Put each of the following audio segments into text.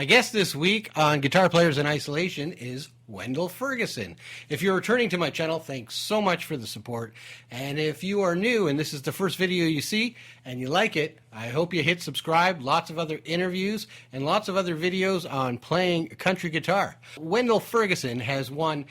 guest this week on Guitar Players in Isolation is Wendell Ferguson. If you're returning to my channel, thanks so much for the support. And if you are new and this is the first video you see and you like it, I hope you hit subscribe. Lots of other interviews and lots of other videos on playing country guitar. Wendell Ferguson has won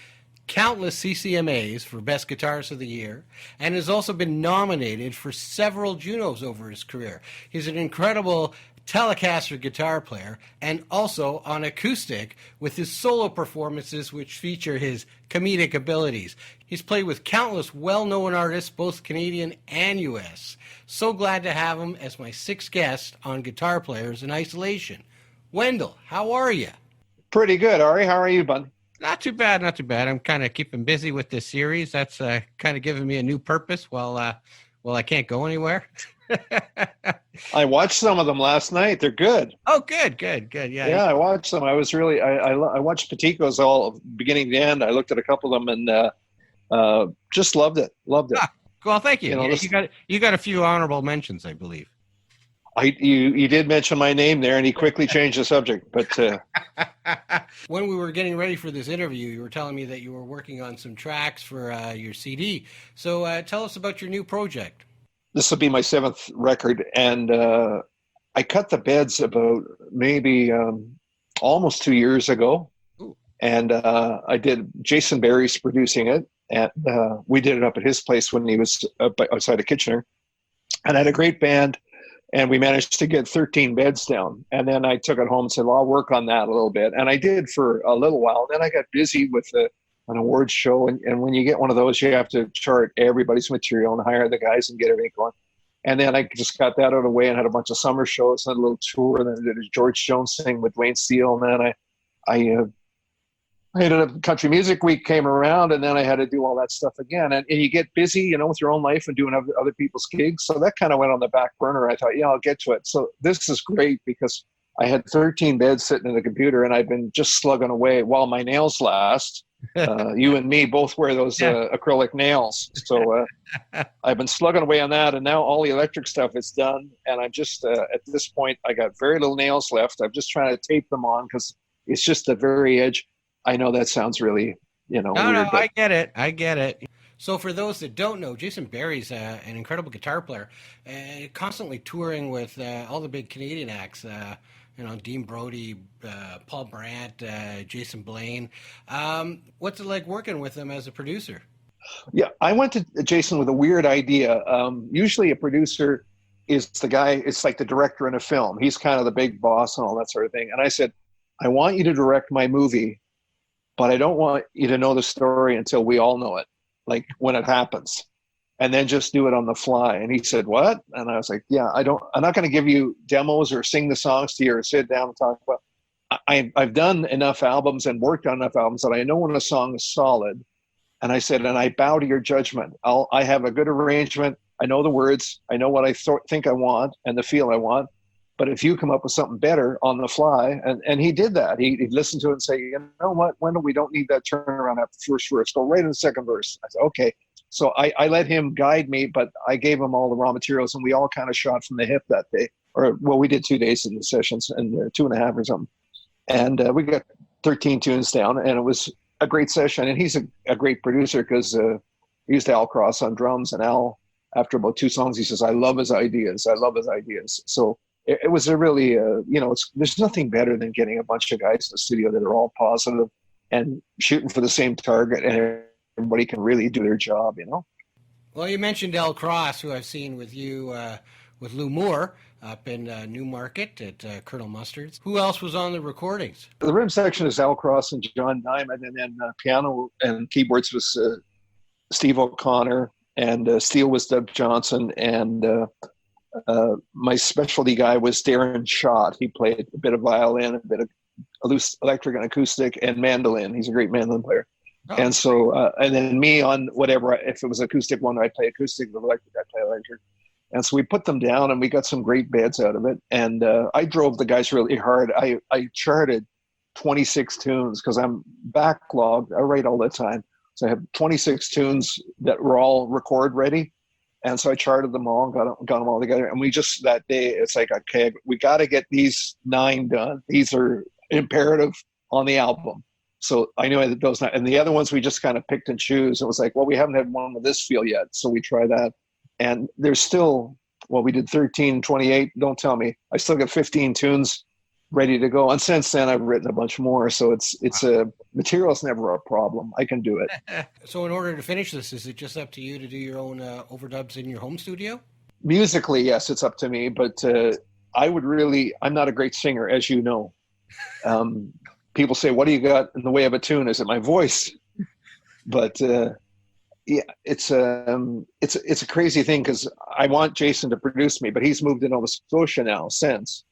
countless CCMAs for Best Guitarist of the Year and has also been nominated for several Junos over his career. He's an incredible Telecaster guitar player and also on acoustic with his solo performances which feature his comedic abilities. He's played with countless well-known artists, both Canadian and US. So glad to have him as my sixth guest on Guitar Players in Isolation. Wendell, how are you? Pretty good, Ari. How are you, bud? Not too bad, not too bad. I'm kind of keeping busy with this series. That's kind of giving me a new purpose while I can't go anywhere. I watched some of them last night. They're good. Oh, good. Yeah, I watched them. I was really, I watched Petico's all beginning to end. I looked at a couple of them and just loved it. Ah, well, thank you. You got a few honorable mentions, I believe. You did mention my name there, and he quickly changed the subject. But when we were getting ready for this interview, you were telling me that you were working on some tracks for your CD. So tell us about your new project. This will be my seventh record, and I cut the beds about maybe almost 2 years ago. Ooh. And I did. Jason Barry's producing it, and we did it up at his place when he was outside of Kitchener, and I had a great band. And we managed to get 13 beds down. And then I took it home and said, well, I'll work on that a little bit. And I did for a little while. And then I got busy with an awards show. And when you get one of those, you have to chart everybody's material and hire the guys and get everything going. And then I just got that out of the way and had a bunch of summer shows and a little tour. And then I did a George Jones thing with Duane Steele. And then I ended up Country Music Week came around, and then I had to do all that stuff again. And you get busy, with your own life and doing other people's gigs. So that kind of went on the back burner. I thought, yeah, I'll get to it. So this is great because I had 13 beds sitting in the computer, and I've been just slugging away while my nails last. You and me both wear those acrylic nails. So I've been slugging away on that, and now all the electric stuff is done. And I'm just, at this point, I got very little nails left. I'm just trying to tape them on because it's just the very edge. I know that sounds really, weird. No, I get it. So for those that don't know, Jason Barry's an incredible guitar player, constantly touring with all the big Canadian acts, Dean Brody, Paul Brandt, Jason Blaine. What's it like working with him as a producer? Yeah, I went to Jason with a weird idea. Usually a producer is the guy, it's like the director in a film. He's kind of the big boss and all that sort of thing. And I said, I want you to direct my movie, but I don't want you to know the story until we all know it, like when it happens, and then just do it on the fly. And he said, what? And I was like, yeah, I'm not going to give you demos or sing the songs to you or sit down and talk about. I've done enough albums and worked on enough albums that I know when a song is solid. And I said, and I bow to your judgment. I have a good arrangement. I know the words. I know what I think I want and the feel I want. But if you come up with something better on the fly, and he did that. He'd listen to it and say, you know what, Wendell, we don't need that turnaround after the first verse. Go right in the second verse. I said, okay. So I let him guide me, but I gave him all the raw materials, and we all kind of shot from the hip that day. We did 2 days in the sessions, and 2.5 or something. And we got 13 tunes down, and it was a great session. And he's a great producer because he used Al Cross on drums, and Al, after about 2 songs, he says, I love his ideas. So it was a really, there's nothing better than getting a bunch of guys in the studio that are all positive and shooting for the same target, and everybody can really do their job, Well, you mentioned Al Cross, who I've seen with you with Lou Moore up in Newmarket at Colonel Mustard's. Who else was on the recordings? The rhythm section is Al Cross and John Diamond, and then piano and keyboards was Steve O'Connor, and steel was Doug Johnson, and my specialty guy was Darren Schott. He played a bit of violin, a bit of loose electric and acoustic, and mandolin. He's a great mandolin player. Oh. And so, and then me on whatever, if it was acoustic one, I'd play acoustic, if electric, I'd play electric. And so we put them down, and we got some great beds out of it. And I drove the guys really hard. I charted 26 tunes because I'm backlogged. I write all the time. So I have 26 tunes that were all record ready. And so I charted them all, got them all together. And we just, that day, it's like, okay, we got to get these 9 done. These are imperative on the album. So I knew that those, and the other ones we just kind of picked and choose. It was like, well, we haven't had one with this feel yet, so we try that. And there's still, well, we did 13, 28. Don't tell me. I still got 15 tunes ready to go. And since then, I've written a bunch more. So it's a material's never a problem. I can do it. So in order to finish this, is it just up to you to do your own overdubs in your home studio? Musically, yes, it's up to me. But I'm not a great singer, as you know. People say, what do you got in the way of a tune? Is it my voice? But yeah, it's a crazy thing because I want Jason to produce me, but he's moved to Nova Scotia now since.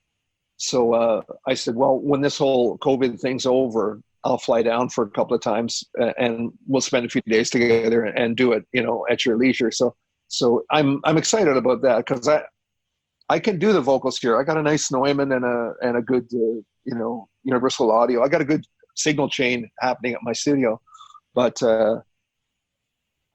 So I said, well, when this whole COVID thing's over, I'll fly down for a couple of times and we'll spend a few days together and do it, at your leisure. So I'm excited about that because I can do the vocals here. I got a nice Neumann and a good, Universal Audio. I got a good signal chain happening at my studio, but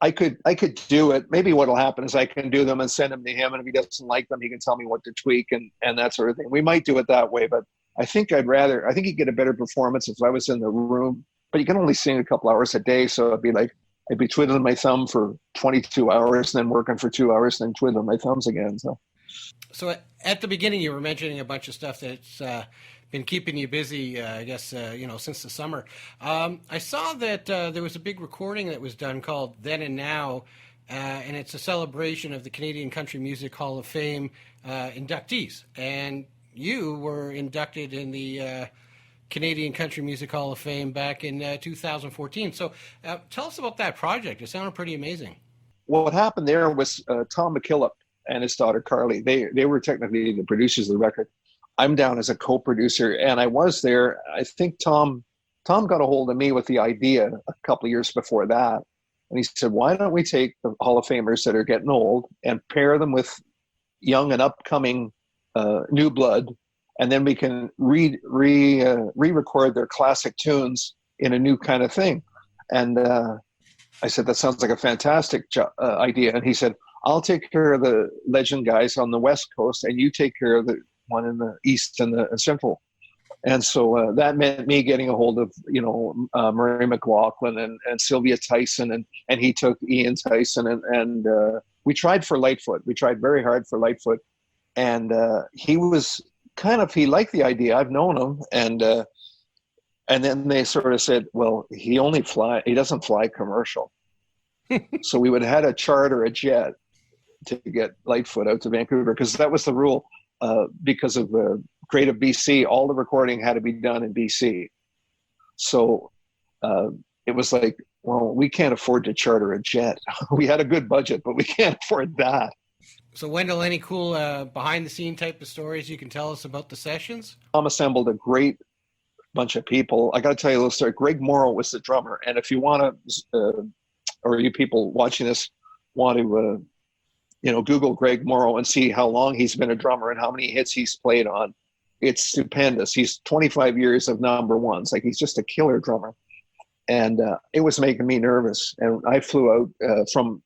I could do it. Maybe what'll happen is I can do them and send them to him, and if he doesn't like them, he can tell me what to tweak and that sort of thing. We might do it that way, but I think you'd get a better performance if I was in the room. But you can only sing a couple hours a day, so I'd be twiddling my thumb for 22 hours, and then working for 2 hours, and then twiddling my thumbs again. So at the beginning, you were mentioning a bunch of stuff that's been keeping you busy, I guess, since the summer. I saw that there was a big recording that was done called Then and Now, and it's a celebration of the Canadian Country Music Hall of Fame inductees. And you were inducted in the Canadian Country Music Hall of Fame back in 2014. So tell us about that project. It sounded pretty amazing. What happened there was Tom McKillop and his daughter Carly. They were technically the producers of the record. I'm down as a co-producer, and I was there. I think Tom got a hold of me with the idea a couple of years before that, and he said, "Why don't we take the Hall of Famers that are getting old and pair them with young and upcoming new blood, and then we can re-record their classic tunes in a new kind of thing?" And I said, "That sounds like a fantastic idea." And he said, "I'll take care of the legend guys on the West Coast, and you take care of the one in the East and the Central." And so that meant me getting a hold of, Murry McLauchlan and Sylvia Tyson, and he took Ian Tyson, and we tried for Lightfoot. We tried very hard for Lightfoot, and he liked the idea. I've known him, and then they sort of said, well, he doesn't fly commercial. So we would have had to charter a jet to get Lightfoot out to Vancouver, because that was the rule. Because of Creative BC, all the recording had to be done in BC. So it was like, well, we can't afford to charter a jet. We had a good budget, but we can't afford that. So Wendell, any cool behind the scene type of stories you can tell us about the sessions? Tom assembled a great bunch of people. I got to tell you a little story. Greg Morrow was the drummer. And if you want to, or you people watching this want to, Google Greg Morrow and see how long he's been a drummer and how many hits he's played on. It's stupendous. He's 25 years of number ones. Like, he's just a killer drummer. And it was making me nervous. And I flew out from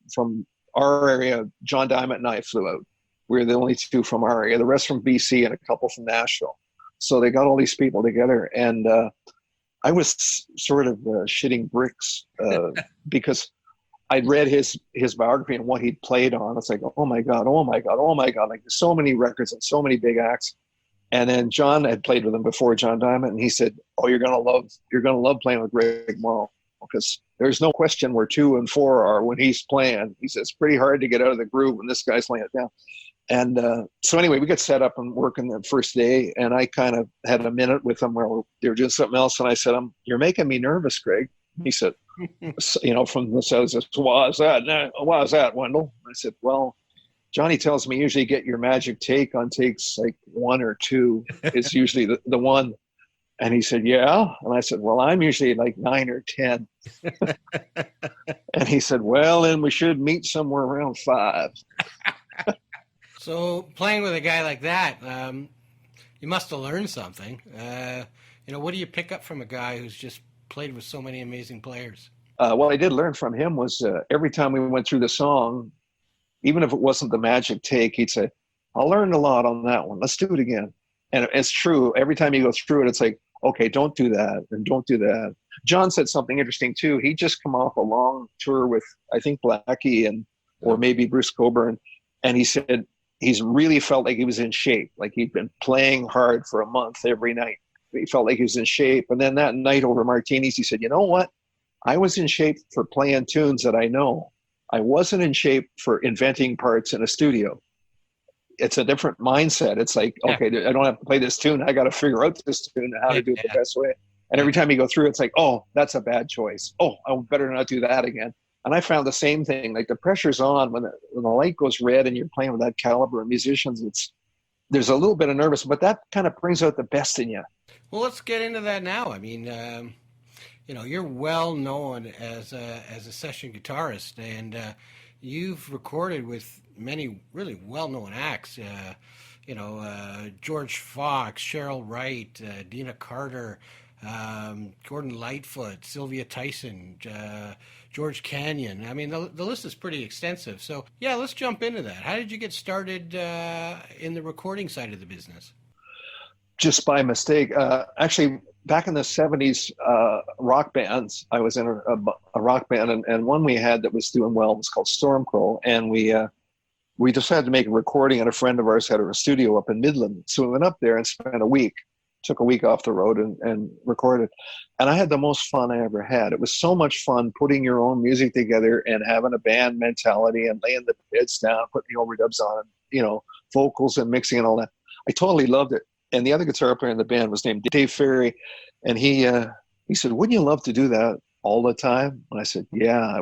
our area. John Diamond and I flew out. We were the only two from our area. The rest from BC and a couple from Nashville. So they got all these people together. And I was sort of shitting bricks because I'd read his biography and what he'd played on. It's like, oh my God. Like, there's so many records and so many big acts. And then John had played with him before, John Diamond, and he said, "Oh, you're gonna love playing with Greg Morrow, because there's no question where 2 and 4 are when he's playing." He says, "It's pretty hard to get out of the groove when this guy's laying it down." And so anyway, we got set up and working the first day, and I kind of had a minute with them where they were doing something else, and I said, "You're making me nervous, Greg." He said, from the south, says, "Why is that, Wendell?" I said, "Well, Johnny tells me usually get your magic take on takes like 1 or 2 is usually the one." And he said, "Yeah." And I said, "Well, I'm usually like 9 or 10. And he said, "Well, then we should meet somewhere around 5. So playing with a guy like that, you must have learned something. What do you pick up from a guy who's just played with so many amazing players? What I did learn from him was every time we went through the song, even if it wasn't the magic take, he'd say, "I learned a lot on that one. Let's do it again." And it's true. Every time you go through it, it's like, okay, don't do that and don't do that. John said something interesting too. He just come off a long tour with, I think, Blackie or maybe Bruce Coburn. And he said he's really felt like he was in shape. Like he'd been playing hard for a month every night. He felt like he was in shape. And then that night over martinis, he said, you know what? I was in shape for playing tunes that I know. I wasn't in shape for inventing parts in a studio. It's a different mindset. It's like, okay, I don't have to play this tune. I got to figure out this tune and how to do it the best way. And every time you go through, it's like, oh, that's a bad choice. Oh, I better not do that again. And I found the same thing. Like the pressure's on when the light goes red and you're playing with that caliber of musicians. There's a little bit of nervous, but that kind of brings out the best in you. Well, let's get into that now. I mean, you're well known as a session guitarist, and you've recorded with many really well-known acts. George Fox, Cheryl Wright, Deana Carter, Gordon Lightfoot, Sylvia Tyson, George Canyon. I mean, the list is pretty extensive. So, yeah, let's jump into that. How did you get started in the recording side of the business? Just by mistake. Actually, back in the 70s, rock bands, I was in a rock band, and one we had that was doing well was called Stormcrow, and we decided to make a recording, and a friend of ours had a studio up in Midland. So we went up there and spent a week, took a week off the road and recorded. And I had the most fun I ever had. It was so much fun putting your own music together and having a band mentality and laying the bits down, putting the overdubs on, vocals and mixing and all that. I totally loved it. And the other guitar player in the band was named Dave Ferry. And he said, wouldn't you love to do that all the time? And I said, yeah,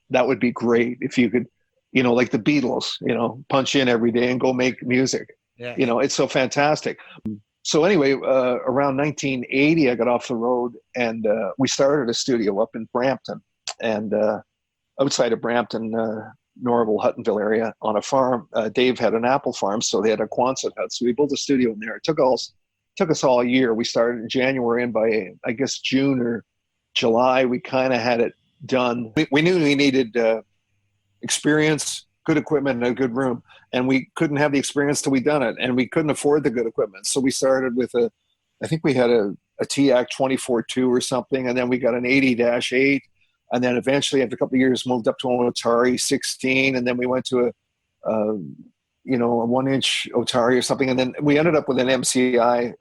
that would be great if you could, like the Beatles, punch in every day and go make music. Yeah. It's so fantastic. So anyway, around 1980, I got off the road and we started a studio up in Brampton, and outside of Brampton, Norval, Huttonville area on a farm. Dave had an apple farm, so they had a Quonset hut. So we built a studio in there. It took us all a year. We started in January, and by, I guess, June or July, we kind of had it done. We knew we needed experience, good equipment, and a good room. And we couldn't have the experience till we done it. And we couldn't afford the good equipment. So we started with I think we had a TAC 24-2 or something. And then we got an 80-8. And then eventually, after a couple of years, moved up to an Otari 16. And then we went to a 1-inch Otari or something. And then we ended up with an MCI,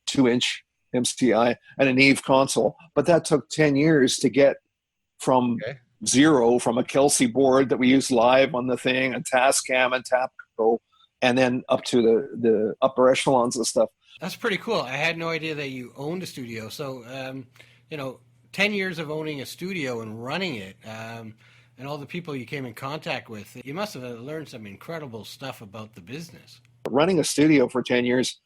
2-inch MCI, and a Neve console. But that took 10 years to get from zero, from a Kelsey board that we used live on the thing, and Tascam and Tapco, and then up to the upper echelons of stuff. That's pretty cool. I had no idea that you owned a studio. So, 10 years of owning a studio and running it, and all the people you came in contact with, you must have learned some incredible stuff about the business. Running a studio for 10 years,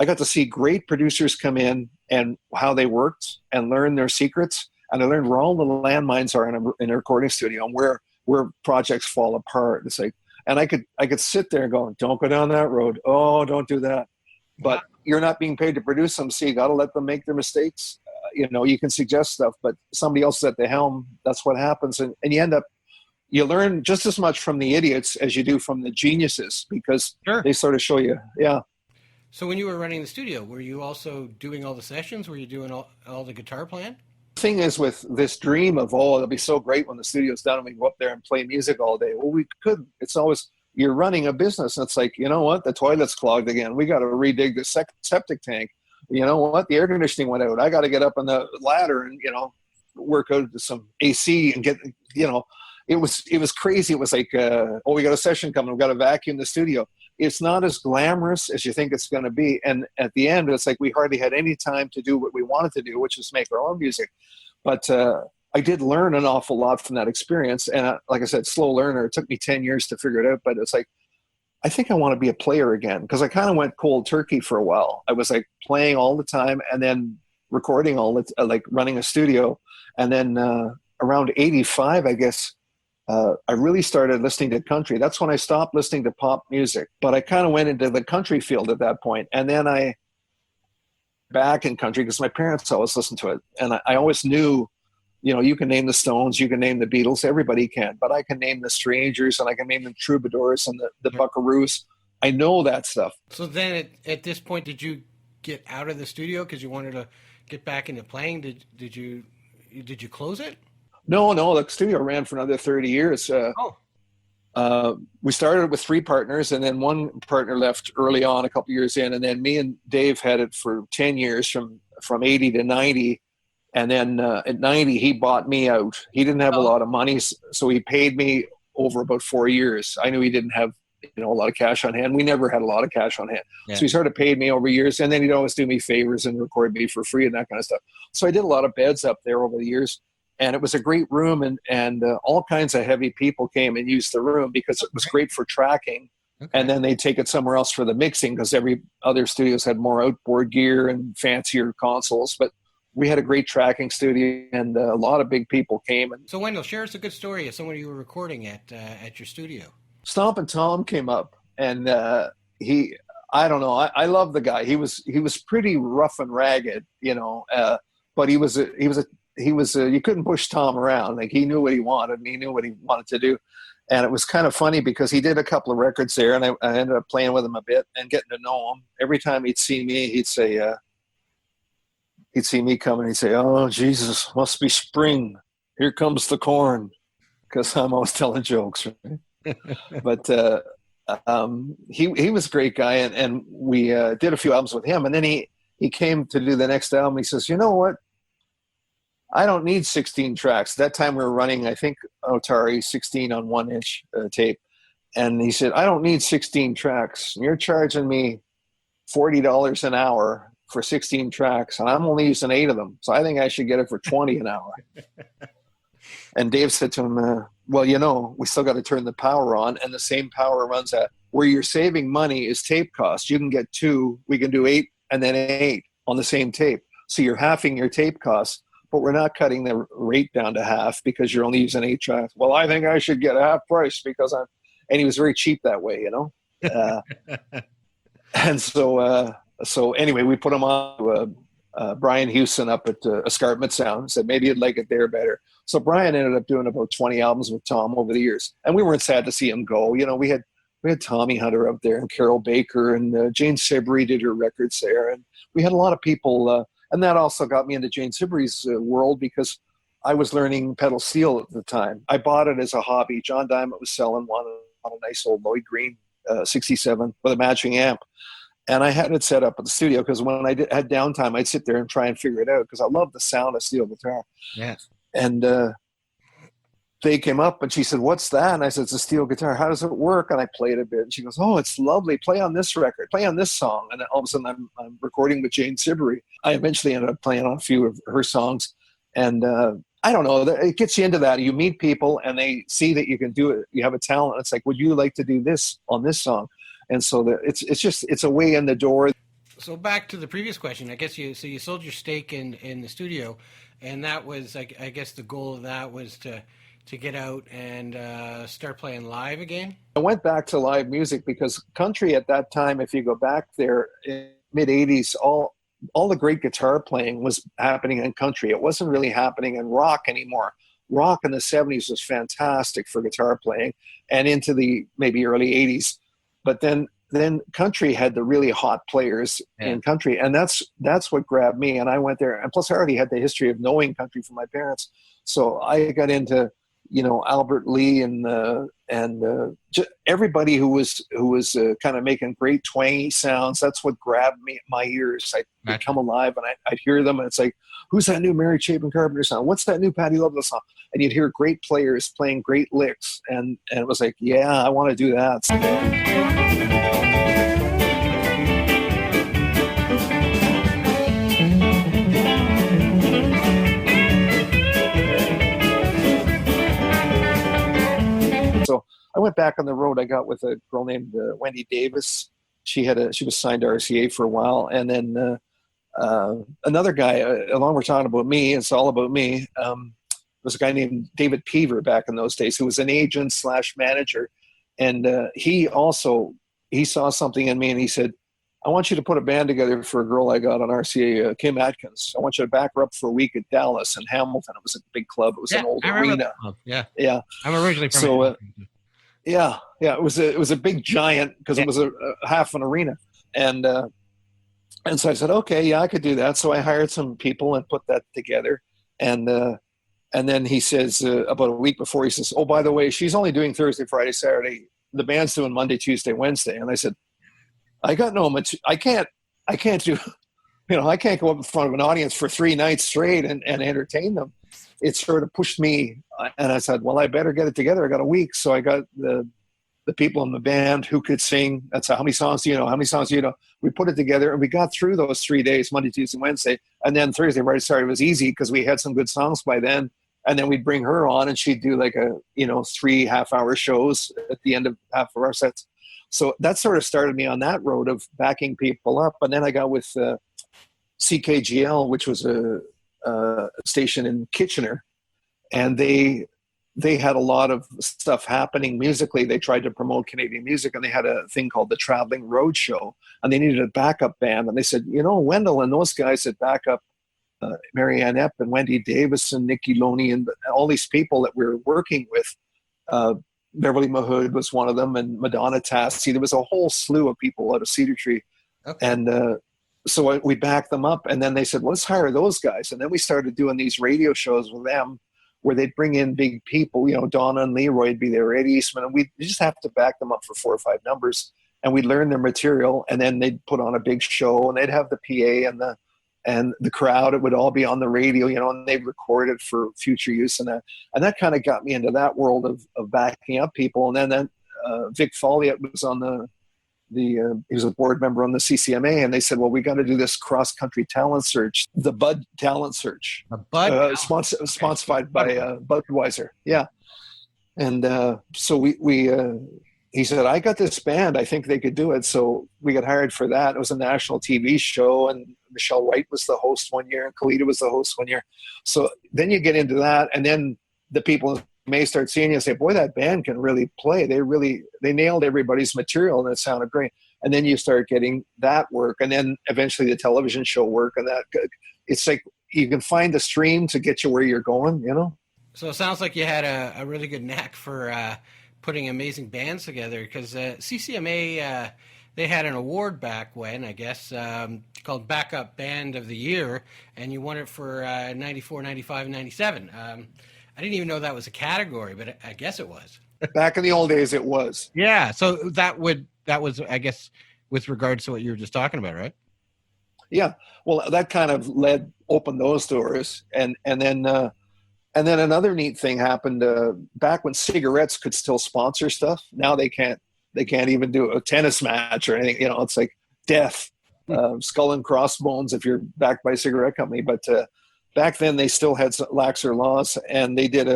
I got to see great producers come in and how they worked and learn their secrets. And I learned where all the landmines are in a recording studio and where projects fall apart. It's like, and I could sit there and go, don't go down that road. Oh, don't do that. But you're not being paid to produce them, so you got to let them make their mistakes. You can suggest stuff, but somebody else is at the helm. That's what happens. And you learn just as much from the idiots as you do from the geniuses, because they sort of show you. Yeah. So when you were running the studio, were you also doing all the sessions? Were you doing all the guitar playing? The thing is, with this dream of, it'll be so great when the studio's done and we go up there and play music all day. Well, we couldn't. It's always, you're running a business. And it's like, you know what? The toilet's clogged again. We got to redig the septic tank. You know what? The air conditioning went out. I got to get up on the ladder and, work out some AC and get, it was crazy. It was like, we got a session coming. We've got to vacuum the studio. It's not as glamorous as you think it's going to be. And at the end, it's like we hardly had any time to do what we wanted to do, which is make our own music. But I did learn an awful lot from that experience. And like I said, slow learner. It took me 10 years to figure it out. But it's like, I think I want to be a player again, because I kind of went cold turkey for a while. I was like playing all the time and then recording like running a studio. And then around 85, I guess, I really started listening to country. That's when I stopped listening to pop music. But I kind of went into the country field at that point. And then I back in country because my parents always listened to it. And I always knew, you can name the Stones, you can name the Beatles, everybody can. But I can name the Strangers and I can name the Troubadours and the Buckaroos. I know that stuff. So then at this point, did you get out of the studio because you wanted to get back into playing? Did you close it? No, the studio ran for another 30 years. We started with 3 partners, and then one partner left early on, a couple years in, and then me and Dave had it for 10 years from 80 to 90. And then at 90, he bought me out. He didn't have a lot of money, so he paid me over about 4 years. I knew he didn't have a lot of cash on hand. We never had a lot of cash on hand. Yeah. So he sort of paid me over years, and then he'd always do me favors and record me for free and that kind of stuff. So I did a lot of beds up there over the years. And it was a great room, and all kinds of heavy people came and used the room because it was great for tracking. Okay. And then they'd take it somewhere else for the mixing because every other studios had more outboard gear and fancier consoles. But we had a great tracking studio, and a lot of big people came. So Wendell, share us a good story of someone you were recording at your studio. Stompin' Tom came up, and I don't know, I love the guy. He was pretty rough and ragged, but he was you couldn't push Tom around. Like, he knew what he wanted, and he knew what he wanted to do. And it was kind of funny because he did a couple of records there, and I ended up playing with him a bit and getting to know him. Every time he'd see me, he'd say, he'd see me coming, he'd say, "Oh, Jesus, must be spring. Here comes the corn." Because I'm always telling jokes, right? But he was a great guy, and we did a few albums with him. And then he came to do the next album. He says, "You know what? I don't need 16 tracks." At that time we were running, I think, Otari 16 on 1-inch tape. And he said, "I don't need 16 tracks. You're charging me $40 an hour for 16 tracks, and I'm only using 8 of them. So I think I should get it for 20 an hour." And Dave said to him, "Well, we still got to turn the power on, and the same power runs at where you're saving money is tape cost. You can get 2, we can do 8 and then 8 on the same tape. So you're halving your tape costs. But we're not cutting the rate down to half because you're only using 8 tracks. Well, I think I should get half price because I'm," and he was very cheap that way, And so anyway, we put him on Brian Houston up at Escarpment Sound. Said maybe you'd like it there better. So Brian ended up doing about 20 albums with Tom over the years, and we weren't sad to see him go. We had Tommy Hunter up there, and Carol Baker, and Jane Siberry did her records there, and we had a lot of people. And that also got me into Jane Siberry's world because I was learning pedal steel at the time. I bought it as a hobby. John Diamond was selling one on a nice old Lloyd Green 67 with a matching amp. And I had it set up at the studio because when I had downtime, I'd sit there and try and figure it out because I love the sound of steel guitar. Yes. And they came up and she said, "What's that?" And I said, "It's a steel guitar. How does it work?" And I played a bit. And she goes, "Oh, it's lovely. Play on this record. Play on this song." And then all of a sudden I'm recording with Jane Siberry. I eventually ended up playing on a few of her songs. And I don't know, it gets you into that. You meet people and they see that you can do it. You have a talent. It's like, would you like to do this on this song? And so it's a way in the door. So back to the previous question, I guess you sold your stake in the studio, and that was, I guess the goal of that was to get out and start playing live again? I went back to live music because country at that time, if you go back there in mid-'80s, all the great guitar playing was happening in country. It wasn't really happening in rock anymore. Rock in the 70s was fantastic for guitar playing and into the maybe early 80s. But then country had the really hot players in country, and that's what grabbed me. And I went there, and plus I already had the history of knowing country from my parents. So I got into Albert Lee and just everybody who was kind of making great twangy sounds. That's what grabbed my ears. I'd come alive and I'd hear them, and it's like, who's that new Mary Chapin Carpenter song? What's that new Patty Loveless song? And you'd hear great players playing great licks, and it was like, yeah, I want to do that. So I went back on the road. I got with a girl named Wendy Davis. She was signed to RCA for a while, and then another guy. Along we're talking about me. It's all about me. Was a guy named David Peaver back in those days, who was an agent / manager, and he saw something in me, and he said, "I want you to put a band together for a girl I got on RCA, Kim Atkins. I want you to back her up for a week at Dallas and Hamilton." It was a big club. It was an old arena. Yeah. I'm originally from Yeah. It was a big giant because it was a half an arena, and And so I said, okay, yeah, I could do that. So I hired some people and put that together. And then he says about a week before, he says, oh, by the way, she's only doing Thursday, Friday, Saturday. The band's doing Monday, Tuesday, Wednesday. And I said, I got no much. I can't do, I can't go up in front of an audience for 3 nights straight and entertain them. It sort of pushed me. And I said, well, I better get it together. I got a week. So I got the people in the band who could sing. That's how many songs do you know? How many songs do you know? We put it together and we got through those 3 days, Monday, Tuesday, Wednesday. And then Thursday, Friday, Saturday was easy because we had some good songs by then. And then we'd bring her on and she'd do like 3 half-hour shows at the end of half of our sets. So that sort of started me on that road of backing people up. And then I got with CKGL, which was a station in Kitchener. And they had a lot of stuff happening musically. They tried to promote Canadian music, and they had a thing called the Traveling Road Show, and they needed a backup band. And they said, Wendell and those guys that back up Marianne Epp and Wendy Davis and Nikki Loney and all these people that we were working with. Beverly Mahood was one of them, and Madonna Tassi. There was a whole slew of people out of Cedar Tree. Okay. And so we backed them up, and then they said, well, let's hire those guys. And then we started doing these radio shows with them, where they'd bring in big people, Donna and Leroy would be there, Ed Eastman, and we just have to back them up for 4 or 5 numbers, and we'd learn their material, and then they'd put on a big show, and they'd have the PA and the crowd. It would all be on the radio, and they'd record it for future use, and that kind of got me into that world of backing up people. And then Vic Folliott was on he was a board member on the CCMA, and they said, well, we got to do this cross-country talent search, the Bud Talent Search, sponsored by Budweiser. Yeah. And so he said, I got this band, I think they could do it. So we got hired for that. It was a national TV show, and Michelle Wright was the host one year, and Kalita was the host one year. So then you get into that, and then the people may start seeing you and say, boy, that band can really play. They nailed everybody's material, and it sounded great. And then you start getting that work, and then eventually the television show work, and that it's like you can find the stream to get you where you're going, So it sounds like you had a really good knack for putting amazing bands together, because CCMA, they had an award back when, I guess, called Backup Band of the Year, and you won it for 94, 95, and 97. I didn't even know that was a category, but I guess it was. Back in the old days, it was. Yeah, so that was, I guess, with regards to what you were just talking about, right? Yeah, well, that kind of opened those doors, and then another neat thing happened back when cigarettes could still sponsor stuff. Now they can't even do a tennis match or anything. It's like death, skull and crossbones if you're backed by a cigarette company. But back then they still had laxer laws, and they did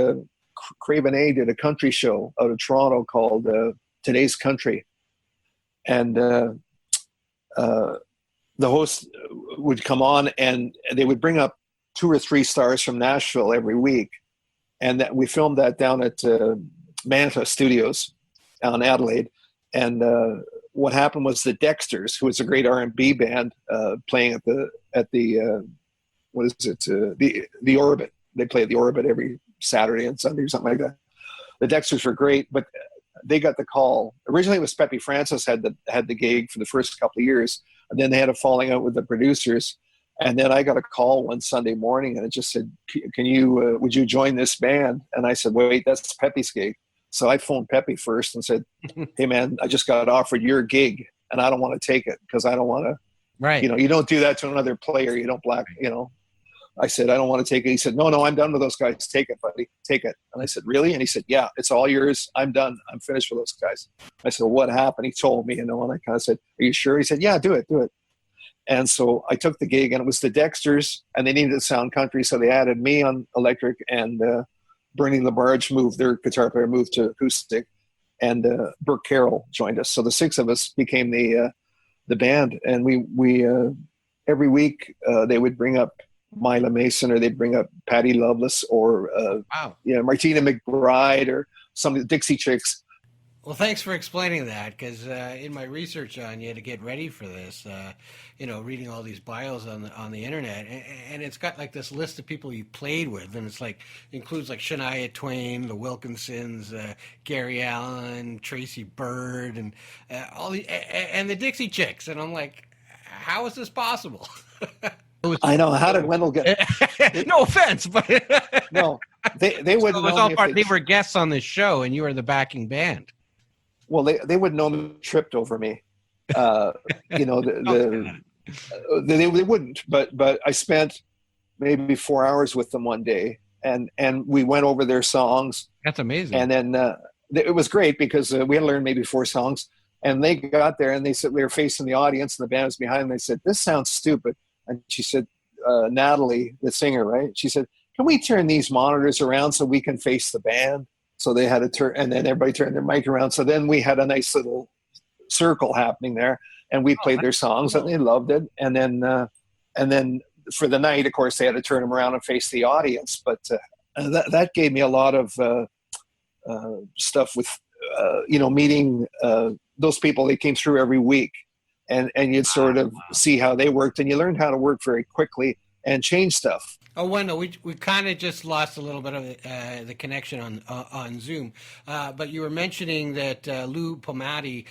Craven A did a country show out of Toronto called Today's Country. And the host would come on, and they would bring up 2 or 3 stars from Nashville every week. And that we filmed that down at Manta Studios on Adelaide. And what happened was the Dexters, who was a great R&B band, playing at the what is it? The Orbit. They play at the Orbit every Saturday and Sunday or something like that. The Dexters were great, but they got the call. Originally, it was Pepe Francis had the gig for the first couple of years, and then they had a falling out with the producers. And then I got a call one Sunday morning, and it just said, would you join this band? And I said, wait, that's Pepe's gig. So I phoned Pepe first and said, hey man, I just got offered your gig, and I don't want to take it because I don't want to, right. You don't do that to another player. You don't I said, I don't want to take it. He said, no, I'm done with those guys. Take it, buddy. Take it. And I said, really? And he said, yeah, it's all yours. I'm done. I'm finished with those guys. I said, well, what happened? He told me, and I kind of said, are you sure? He said, yeah, do it. And so I took the gig, and it was the Dexters, and they needed to sound country. So they added me on electric, and Bernie LaBarge their guitar player moved to acoustic, and Burke Carroll joined us. So the 6 of us became the band. And we every week they would bring up Mila Mason, or they'd bring up Patty Loveless, or Martina McBride, or some of the Dixie Chicks. Well, thanks for explaining that, because in my research on you to get ready for this, reading all these bios on the internet, and it's got like this list of people you played with, and it's like includes like Shania Twain, the Wilkinsons, Gary Allen, Tracy Byrd, and all the and the Dixie Chicks, and I'm like, How is this possible? I know. How did Wendell get? No offense, but No, they wouldn't it was know all me if part. They were guests on this show, and you were the backing band. Well, they wouldn't know me tripped over me. You know, they wouldn't. But I spent maybe 4 hours with them one day, and we went over their songs. That's amazing. And then it was great because we had to learn maybe 4 songs. And they got there and they said, they were facing the audience and the band was behind them. They said, "This sounds stupid." And she said, Natalie, the singer, right? She said, "Can we turn these monitors around so we can face the band?" So they had to turn, and then everybody turned their mic around. So then we had a nice little circle happening there, and we played their songs, and they loved it. And then for the night, of course, they had to turn them around and face the audience. But that gave me a lot of stuff with, meeting those people. They came through every week, and you'd sort of see how they worked, and you learned how to work very quickly and change stuff. Oh, Wendell, we kind of just lost a little bit of the connection on Zoom, but you were mentioning that Lou Pomati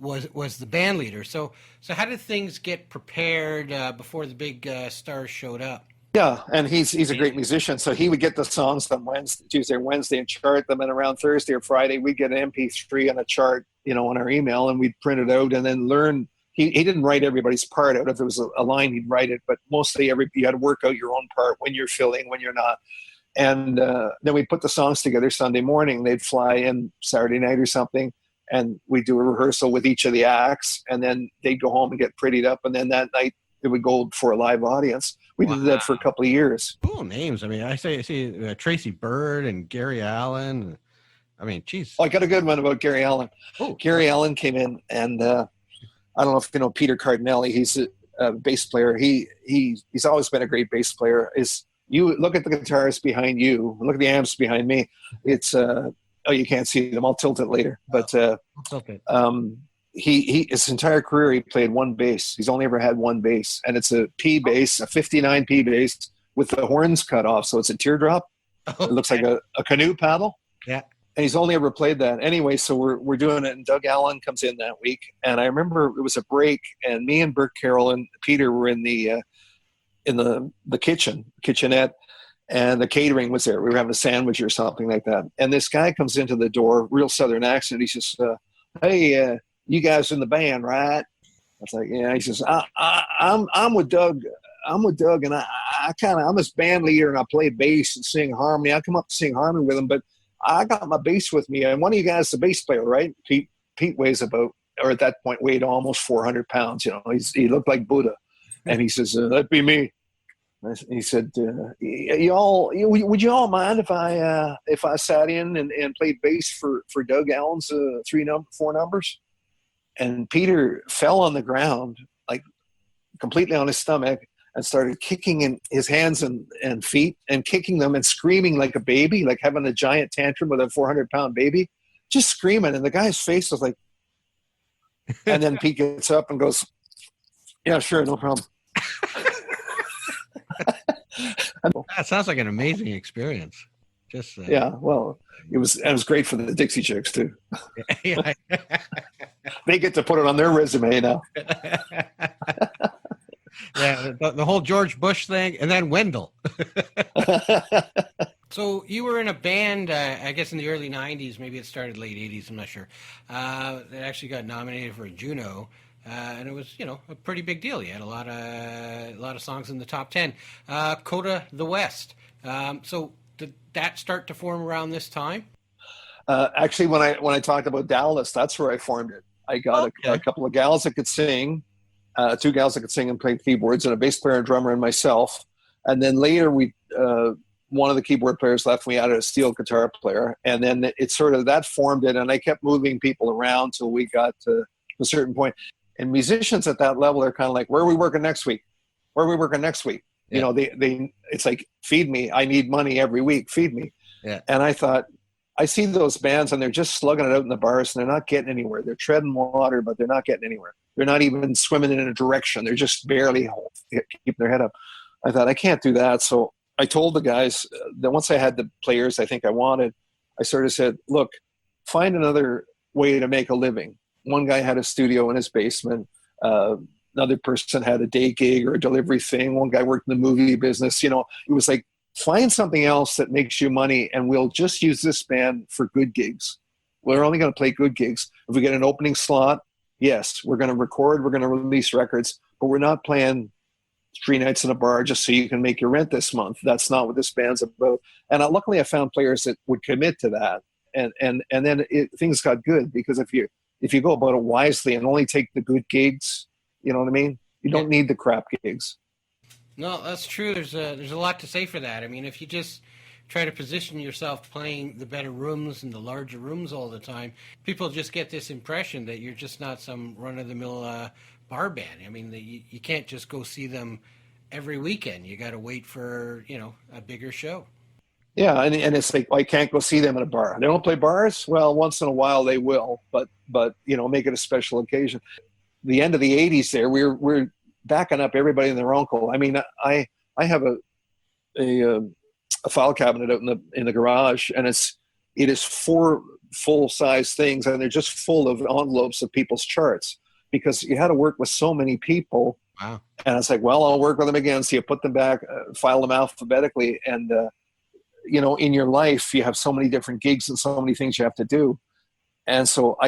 was the band leader. So how did things get prepared before the big stars showed up? Yeah, and he's a great musician, so he would get the songs on Tuesday or Wednesday and chart them, and around Thursday or Friday we'd get an MP3 and a chart, on our email, and we'd print it out and then learn. He didn't write everybody's part out. If there was a line, he'd write it, but mostly you had to work out your own part, when you're filling, when you're not. And then we'd put the songs together Sunday morning. They'd fly in Saturday night or something, and we'd do a rehearsal with each of the acts, and then they'd go home and get prettied up, and then that night it would go for a live audience. We did that for a couple of years. Cool names. I mean, I see Tracy Byrd and Gary Allen. I mean, geez. Oh, I got a good one about Gary Allen. Oh, Gary Allen came in, and I don't know if you know Peter Cardinelli. He's a bass player. He's always been a great bass player. You look at the guitars behind you, look at the amps behind me. It's you can't see them. I'll tilt it later. But he his entire career he played one bass. He's only ever had one bass, and it's a P bass, a 59 P bass with the horns cut off, so it's a teardrop. Okay. It looks like a canoe paddle. Yeah. And he's only ever played that. Anyway, so we're doing it, and Doug Allen comes in that week. And I remember it was a break, and me and Bert Carroll and Peter were in the kitchenette, and the catering was there. We were having a sandwich or something like that. And this guy comes into the door, real Southern accent. He says, "Hey, you guys in the band, right?" I was like, "Yeah." He says, I'm with Doug. I'm with Doug, and I'm his band leader, and I play bass and sing harmony. I come up to sing harmony with him, but I got my bass with me, and one of you guys is the bass player, right?" Pete weighs about, or at that point weighed almost 400 pounds. He looked like Buddha. And he says, "That'd be me." He said, would you all mind if I sat in and played bass for Doug Allen's 4 numbers? And Peter fell on the ground, like completely on his stomach, and started kicking in his hands and feet and kicking them and screaming like a baby, like having a giant tantrum with a 400-pound baby, just screaming. And the guy's face was like, and then Pete gets up and goes, "Yeah, sure, no problem." That sounds like an amazing experience. Just yeah, well, it was great for the Dixie Chicks too. They get to put it on their resume now. Yeah, the whole George Bush thing, and then Wendell. So you were in a band, I guess in the early 90s, maybe it started late 80s, I'm not sure, that actually got nominated for a Juno, and it was, a pretty big deal. You had a lot of songs in the top 10. Coda the West. So did that start to form around this time? Actually, when I talked about Dallas, that's where I formed it. I got a couple of gals that could sing, 2 gals that could sing and play keyboards, and a bass player and drummer and myself. And then later one of the keyboard players left. We added a steel guitar player, and then it sort of that formed it. And I kept moving people around till we got to a certain point. And musicians at that level are kind of like, "Where are we working next week? Where are we working next week?" Yeah. They it's like, "Feed me. I need money every week. Feed me." Yeah. And I thought, I see those bands and they're just slugging it out in the bars and they're not getting anywhere. They're treading water, but they're not getting anywhere. They're not even swimming in a direction. They're just barely keeping their head up. I thought, I can't do that. So I told the guys that once I had the players I think I wanted, I sort of said, "Look, find another way to make a living." One guy had a studio in his basement. another person had a day gig or a delivery thing. One guy worked in the movie business. It was like, find something else that makes you money, and we'll just use this band for good gigs. We're only going to play good gigs. If we get an opening slot, yes, we're going to record, we're going to release records, but we're not playing 3 nights in a bar just so you can make your rent this month. That's not what this band's about. And luckily I found players that would commit to that. And then things got good, because if you go about it wisely and only take the good gigs, you know what I mean? You don't need the crap gigs. No, that's true. There's a lot to say for that. I mean, if you just try to position yourself playing the better rooms and the larger rooms all the time, people just get this impression that you're just not some run-of-the-mill bar band. I mean, you can't just go see them every weekend. You got to wait for, a bigger show. Yeah, and it's like, I can't go see them at a bar. They don't play bars? Well, once in a while they will, but make it a special occasion. The end of the 80s there, we're backing up everybody and their uncle. I mean, I have a file cabinet out in the garage, and it is 4 full-size things, and they're just full of envelopes of people's charts, because you had to work with so many people. Wow. And it's like, well, I'll work with them again. So you put them back, file them alphabetically, and in your life you have so many different gigs and so many things you have to do, and so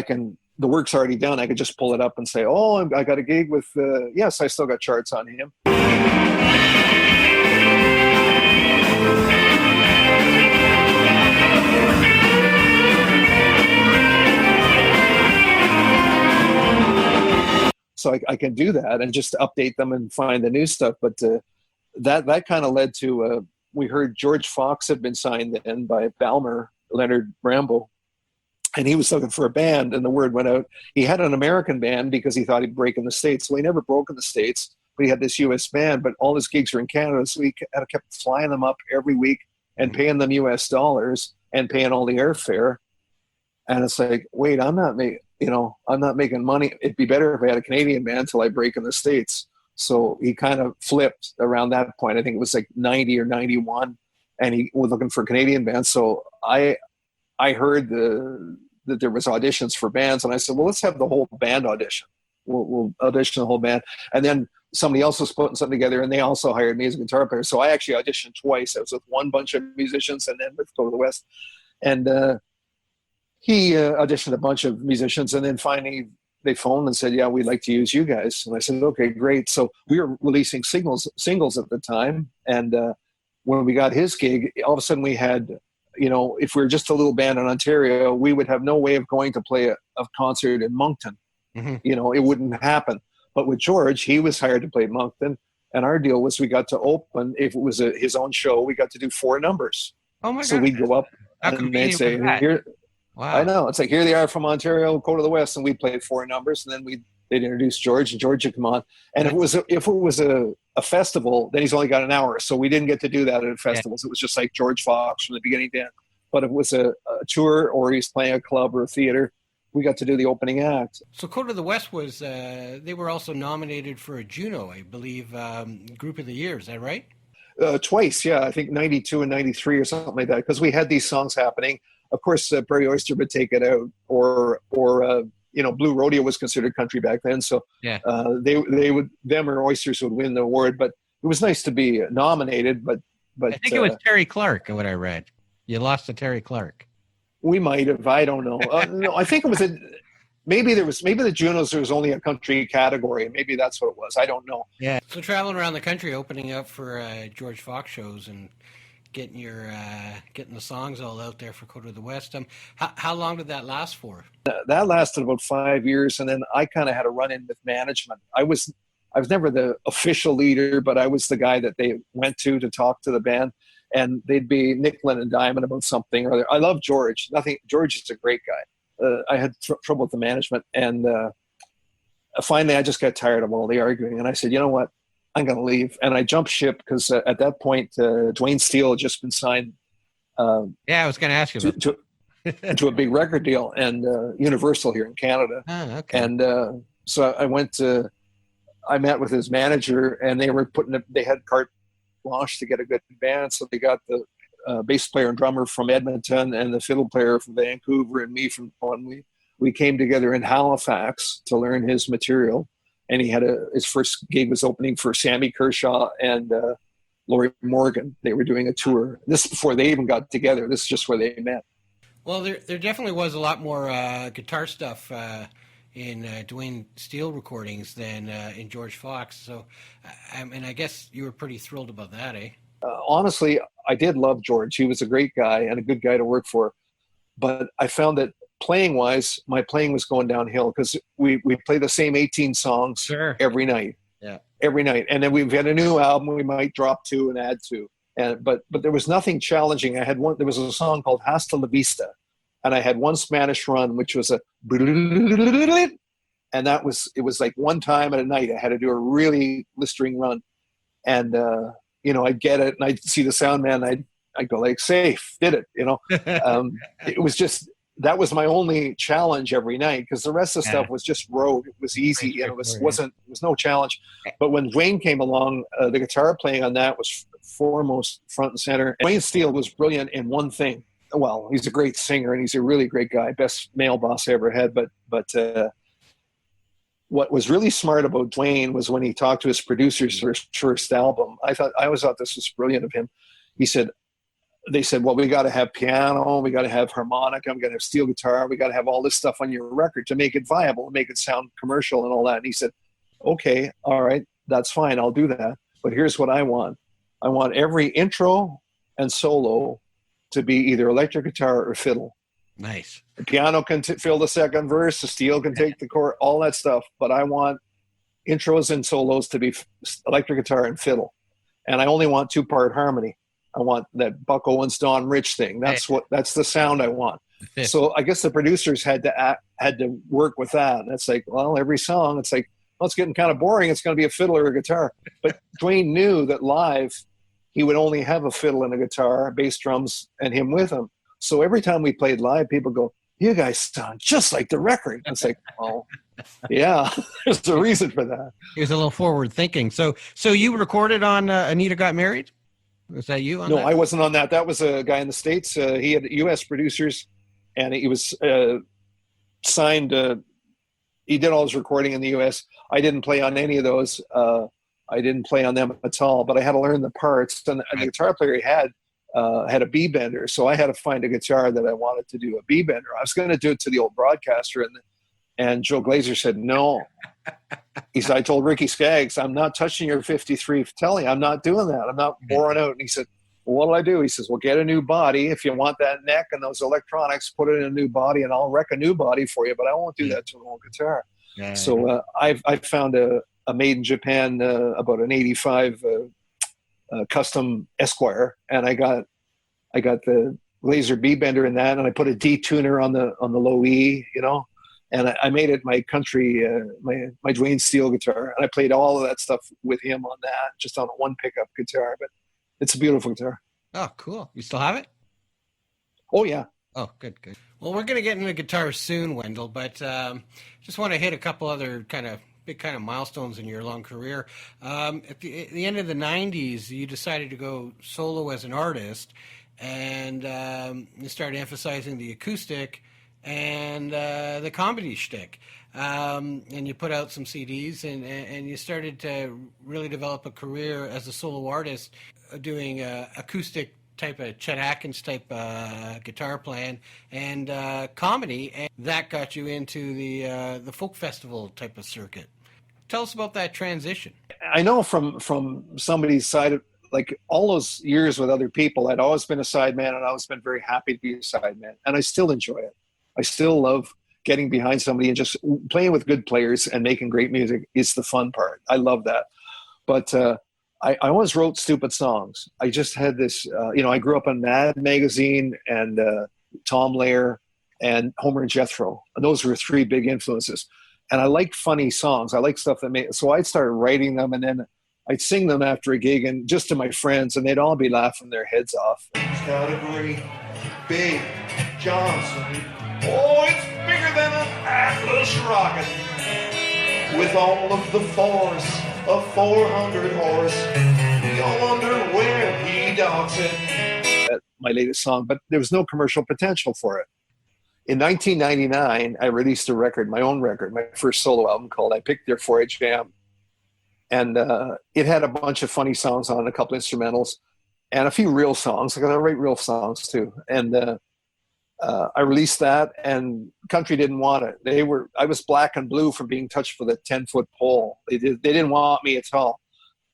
the work's already done. I could just pull it up and say, oh, I got a gig with yes, I still got charts on him. So I can do that and just update them and find the new stuff. But that kind of led to, we heard George Fox had been signed then by Balmer, Leonard Rambo, and he was looking for a band, and the word went out. He had an American band because he thought he'd break in the States. Well, he never broke in the States, but he had this U.S. band, but all his gigs were in Canada, so he kept flying them up every week and paying them U.S. dollars and paying all the airfare. And it's like, wait, I'm not making money. It'd be better if I had a Canadian band till I break in the States. So he kind of flipped around that point. I think it was like 90 or 91, and he was looking for a Canadian band. So I heard that there was auditions for bands, and I said, well, let's have the whole band audition. We'll audition the whole band. And then somebody else was putting something together, and they also hired me as a guitar player. So I actually auditioned twice. I was with one bunch of musicians and then with Coda West. And he auditioned a bunch of musicians, and then finally they phoned and said, yeah, we'd like to use you guys. And I said, okay, great. So we were releasing singles at the time. And when we got his gig, all of a sudden we had, if we were just a little band in Ontario, we would have no way of going to play a concert in Moncton. Mm-hmm. It wouldn't happen. But with George, he was hired to play Moncton. And our deal was we got to open, if it was his own show, we got to do 4 numbers. Oh my God. So we'd go up and they'd say, here. Wow. I know. It's like, here they are from Ontario, Coda West, and we played 4 numbers, and then they'd introduce George, and George would come on. And if it was a festival, then he's only got an hour. So we didn't get to do that at festivals. Yeah. It was just like George Fox from the beginning to end. But if it was a tour, or he's playing a club or a theater, we got to do the opening act. So Coda the West was, they were also nominated for a Juno, I believe, Group of the Year. Is that right? Twice, yeah. I think 92 and 93 or something like that, because we had these songs happening. Of course, Prairie Oyster would take it out, or Blue Rodeo was considered country back then. So yeah. Them or Oysters would win the award. But it was nice to be nominated. But I think it was Terry Clark, what I read. You lost to Terry Clark. We might have. I don't know. No, I think it was maybe the Junos, there was only a country category. Maybe that's what it was. I don't know. Yeah. So traveling around the country, opening up for George Fox shows and getting the songs all out there for Coda of the West. How long did that last for? That lasted about 5 years, and then I kind of had a run-in with management. I was never the official leader, but I was the guy that they went to talk to the band, and they'd be nickel and diamond about something or other. I love George. George is a great guy. I had trouble with the management, and finally I just got tired of all the arguing, and I said, you know what? I'm going to leave. And I jumped ship because at that point, Duane Steele had just been signed. I was going to ask you about to a big record deal, and Universal here in Canada. Oh, okay. And so I met with his manager, and they had carte blanche to get a good band. So they got the bass player and drummer from Edmonton and the fiddle player from Vancouver and me from one. We came together in Halifax to learn his material. and his first gig was opening for Sammy Kershaw and Laurie Morgan. They were doing a tour. This is before they even got together. This is just where they met. Well, there definitely was a lot more guitar stuff in Duane Steele recordings than in George Fox. So, I guess you were pretty thrilled about that, eh? Honestly, I did love George. He was a great guy and a good guy to work for. But I found that playing-wise, my playing was going downhill because we play the same 18 songs every night. Yeah. Every night. And then we've got a new album, we might drop 2 and add 2. But there was nothing challenging. There was a song called Hasta La Vista, and I had one Spanish run, which was a, and it was like one time at a night I had to do a really blistering run, and I'd get it, and I'd see the sound man, I'd go like, safe, did it, it was just, that was my only challenge every night, because the rest of the stuff was just road. It was easy, and it was no challenge. But when Duane came along, the guitar playing on that was foremost, front and center. Duane Steele was brilliant in one thing. Well, he's a great singer, and he's a really great guy, best male boss I ever had. But what was really smart about Duane was when he talked to his producers for his first album. I always thought this was brilliant of him. They said, well, we got to have piano, we got to have harmonica, we got to have steel guitar, we got to have all this stuff on your record to make it viable, and make it sound commercial and all that. And he said, okay, all right, that's fine, I'll do that. But here's what I want. I want every intro and solo to be either electric guitar or fiddle. Nice. The piano can fill the second verse, the steel can take the chord, all that stuff. But I want intros and solos to be electric guitar and fiddle. And I only want 2-part harmony. I want that Buck Owens, Don Rich thing. That's the sound I want. So I guess the producers had to work with that. And it's like, well, every song, it's like, well, it's getting kind of boring. It's going to be a fiddle or a guitar. But Duane knew that live, he would only have a fiddle and a guitar, bass drums, and him with him. So every time we played live, people go, you guys sound just like the record. And it's like, oh, yeah, there's a reason for that. He was a little forward thinking. So you recorded on Anita Got Married? Was that you on that? No, I wasn't on that. That was a guy in the States. He had U.S. producers, and he was signed. He did all his recording in the U.S. I didn't play on any of those. I didn't play on them at all, but I had to learn the parts. And the guitar player he had a B bender, so I had to find a guitar that I wanted to do a B bender. I was going to do it to the old broadcaster, and Joe Glazer said no. He said, I told Ricky Skaggs, I'm not touching your 53 telly. I'm not doing that. I'm not boring out. And he said, well, what do I do? He says, well, get a new body. If you want that neck and those electronics, put it in a new body, and I'll wreck a new body for you, but I won't do that to an old guitar. Yeah. So I found a made in Japan, about an 85 custom Esquire, and I got the Glazer B bender in that, and I put a D tuner on the low E, and I made it my country, my Duane Steele guitar, and I played all of that stuff with him on that, just on a one pickup guitar. But it's a beautiful guitar. Oh, cool! You still have it? Oh yeah. Oh, good. Well, we're going to get into guitar soon, Wendell, but just want to hit a couple other big milestones in your long career. At the end of the 90s, you decided to go solo as an artist, and you started emphasizing the acoustic and the comedy shtick. And you put out some CDs, and you started to really develop a career as a solo artist, doing acoustic type of Chet Atkins type guitar playing and comedy, and that got you into the folk festival type of circuit. Tell us about that transition. I know from somebody's side, like all those years with other people, I'd always been a sideman, and I'd always been very happy to be a sideman, and I still enjoy it. I still love getting behind somebody and just playing with good players and making great music is the fun part. I love that. But I always wrote stupid songs. I just had this, I grew up on Mad Magazine and Tom Lehrer and Homer and Jethro. And those were 3 big influences. And I liked funny songs. I like stuff that made, so I'd start writing them, and then I'd sing them after a gig, and just to my friends, and they'd all be laughing their heads off. Category Big Johnson. Oh, it's bigger than an Atlas rocket, with all of the force of 400 horse. You'll wonder where he docks it. My latest song, but there was no commercial potential for it. in 1999, I released a record, my own record, my first solo album called I Picked Their 4-H Jam. And it had a bunch of funny songs on it, a couple instrumentals, and a few real songs. I write real songs too. And I released that, and country didn't want it. I was black and blue from being touched with a 10-foot pole. They didn't want me at all.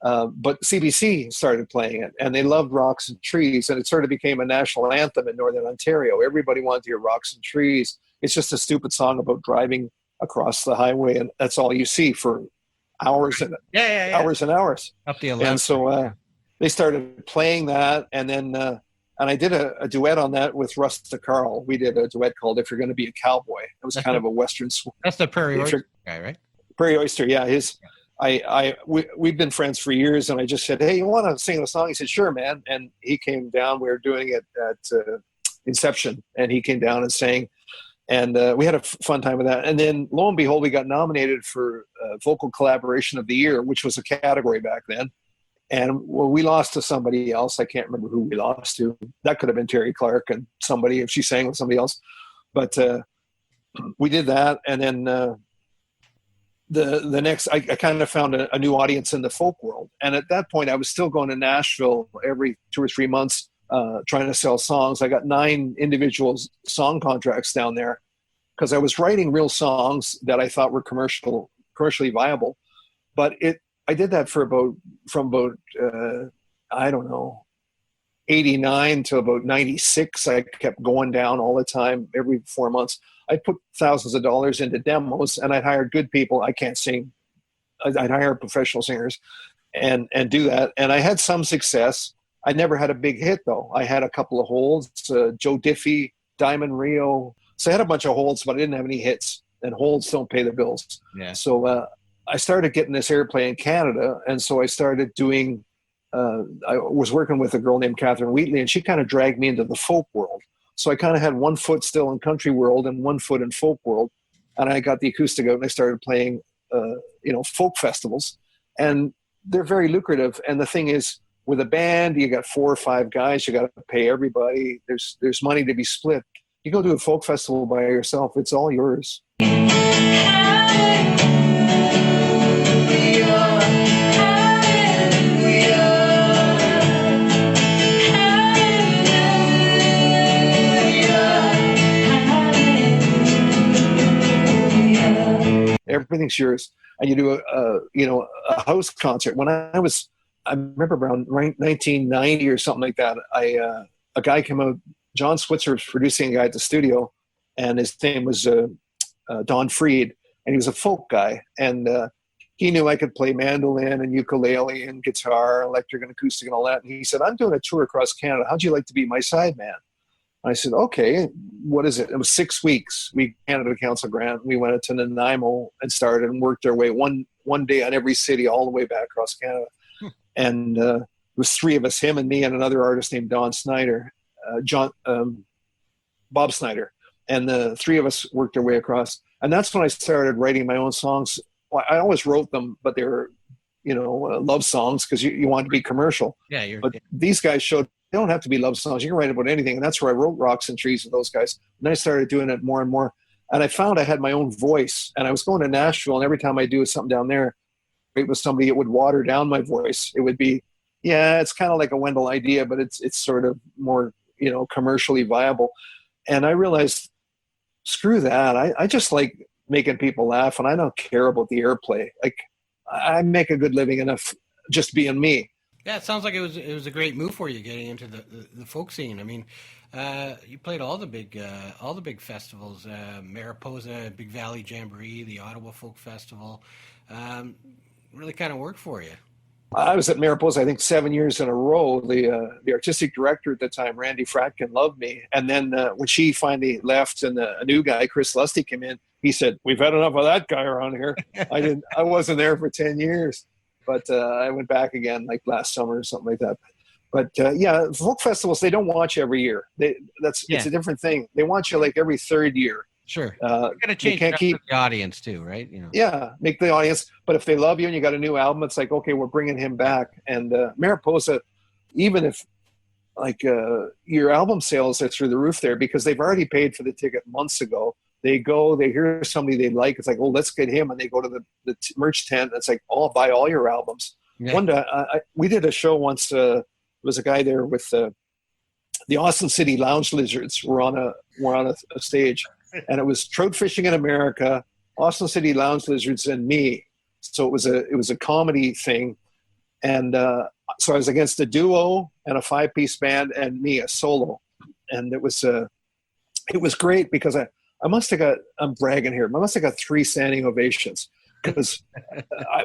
But CBC started playing it, and they loved Rocks and Trees, and it sort of became a national anthem in Northern Ontario. Everybody wanted to hear Rocks and Trees. It's just a stupid song about driving across the highway, and that's all you see for hours and hours and hours. Up the 11th. And so they started playing that, and then and I did a duet on that with Russ deCarle. We did a duet called "If You're Going to Be a Cowboy." It was kind of a Western. That's the Prairie Oyster guy, right? Prairie Oyster, yeah. We've been friends for years, and I just said, "Hey, you want to sing a song?" He said, "Sure, man." And he came down. We were doing it at Inception, and he came down and sang. And we had a fun time with that. And then, lo and behold, we got nominated for Vocal Collaboration of the Year, which was a category back then. And well, we lost to somebody else. I can't remember who we lost to. That could have been Terry Clark and somebody if she sang with somebody else. But we did that. And then the next, I kind of found a new audience in the folk world. And at that point, I was still going to Nashville every 2 or 3 months trying to sell songs. I got 9 individual song contracts down there because I was writing real songs that I thought were commercially viable. But I did that for from about I don't know, 89 to about 96. I kept going down all the time, every 4 months. I put thousands of dollars into demos, and I'd hire good people. I can't sing. I'd hire professional singers and do that. And I had some success. I never had a big hit, though. I had a couple of holds, Joe Diffie, Diamond Rio. So I had a bunch of holds, but I didn't have any hits. And holds don't pay the bills. Yeah. So I started getting this airplay in Canada. And so I started doing, I was working with a girl named Katherine Wheatley, and she kind of dragged me into the folk world. So I kind of had one foot still in country world and one foot in folk world. And I got the acoustic out and I started playing, folk festivals. And they're very lucrative. And the thing is, with a band, you got 4 or 5 guys, you got to pay everybody. There's money to be split. You go to a folk festival by yourself, it's all yours. Everything's yours. And you do a house concert. When I remember around 1990 or something like that, a guy came out, John Switzer was producing a guy at the studio, and his name was Don Freed, and he was a folk guy. And he knew I could play mandolin and ukulele and guitar, electric and acoustic and all that. And he said, "I'm doing a tour across Canada. How'd you like to be my sideman?" I said, "Okay, what is it?" It was 6 weeks. We Canada Council grant. We went to Nanaimo and started and worked our way one day on every city all the way back across Canada. And it was 3 of us, him and me and another artist named Don Snyder, Bob Snyder. And the 3 of us worked our way across. And that's when I started writing my own songs. Well, I always wrote them, but they were, love songs because you want to be commercial. Yeah, but these guys showed they don't have to be love songs. You can write about anything. And that's where I wrote Rocks and Trees with those guys. And I started doing it more and more. And I found I had my own voice. And I was going to Nashville, and every time I do something down there, it was somebody, it would water down my voice. It would be, it's kind of like a Wendell idea, but it's sort of more, commercially viable. And I realized, screw that. I just like making people laugh, and I don't care about the airplay. Like, I make a good living enough just being me. Yeah, it sounds like it was a great move for you getting into the folk scene. I mean, you played all the big festivals, Mariposa, Big Valley Jamboree, the Ottawa Folk Festival. Really kind of worked for you. I was at Mariposa, I think, 7 years in a row. The artistic director at the time, Randy Fratkin, loved me. And then when she finally left and a new guy, Chris Lusty, came in, he said, "We've had enough of that guy around here." I wasn't there for 10 years. But I went back again like last summer or something like that. But folk festivals, they don't want you every year. It's a different thing. They want you like every 3rd year. Sure. You got to change the audience too, right? Yeah, make the audience. But if they love you and you got a new album, it's like, okay, we're bringing him back. And Mariposa, even if your album sales are through the roof there because they've already paid for the ticket months ago. They go, they hear somebody they like. It's like, oh, let's get him. And they go to the merch tent. It's like, oh, I'll buy all your albums. Yeah. One day, we did a show once. There was a guy there with the Austin City Lounge Lizards were on a stage, and it was Trout Fishing in America, Austin City Lounge Lizards, and me. So it was a comedy thing, and so I was against a duo and a 5-piece band and me, a solo, and it was great because I must have got, I'm bragging here, I must have got 3 standing ovations because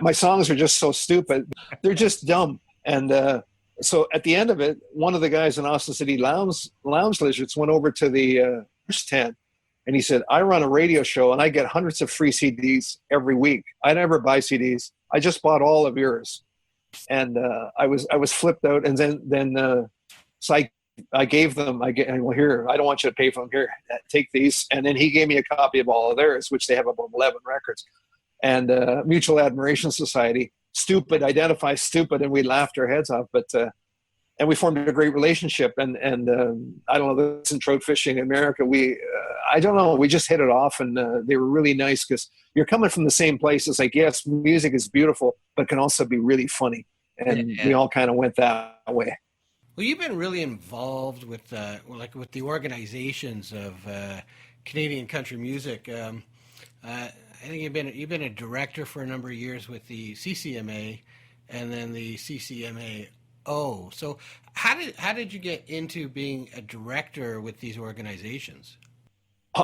my songs are just so stupid, they're just dumb, and so at the end of it, one of the guys in Austin City Lounge Lizards went over to the tent, and he said, I run a radio show and I get hundreds of free CDs every week. I never buy CDs. I just bought all of yours. And I was flipped out. And then so I gave them, well, here, I don't want you to pay for them. Here, take these. And then he gave me a copy of all of theirs, which they have about 11 records. And Mutual Admiration Society, stupid, identify stupid. And we laughed our heads off. But and we formed a great relationship. And I don't know, this in Trout Fishing in America, I don't know, we just hit it off, and they were really nice because you're coming from the same place. It's like, yes, music is beautiful, but can also be really funny. And we all kind of went that way. Well, you've been really involved with with the organizations of Canadian country music. I think you've been a director for a number of years with the CCMA and then the CCMA. So how did you get into being a director with these organizations?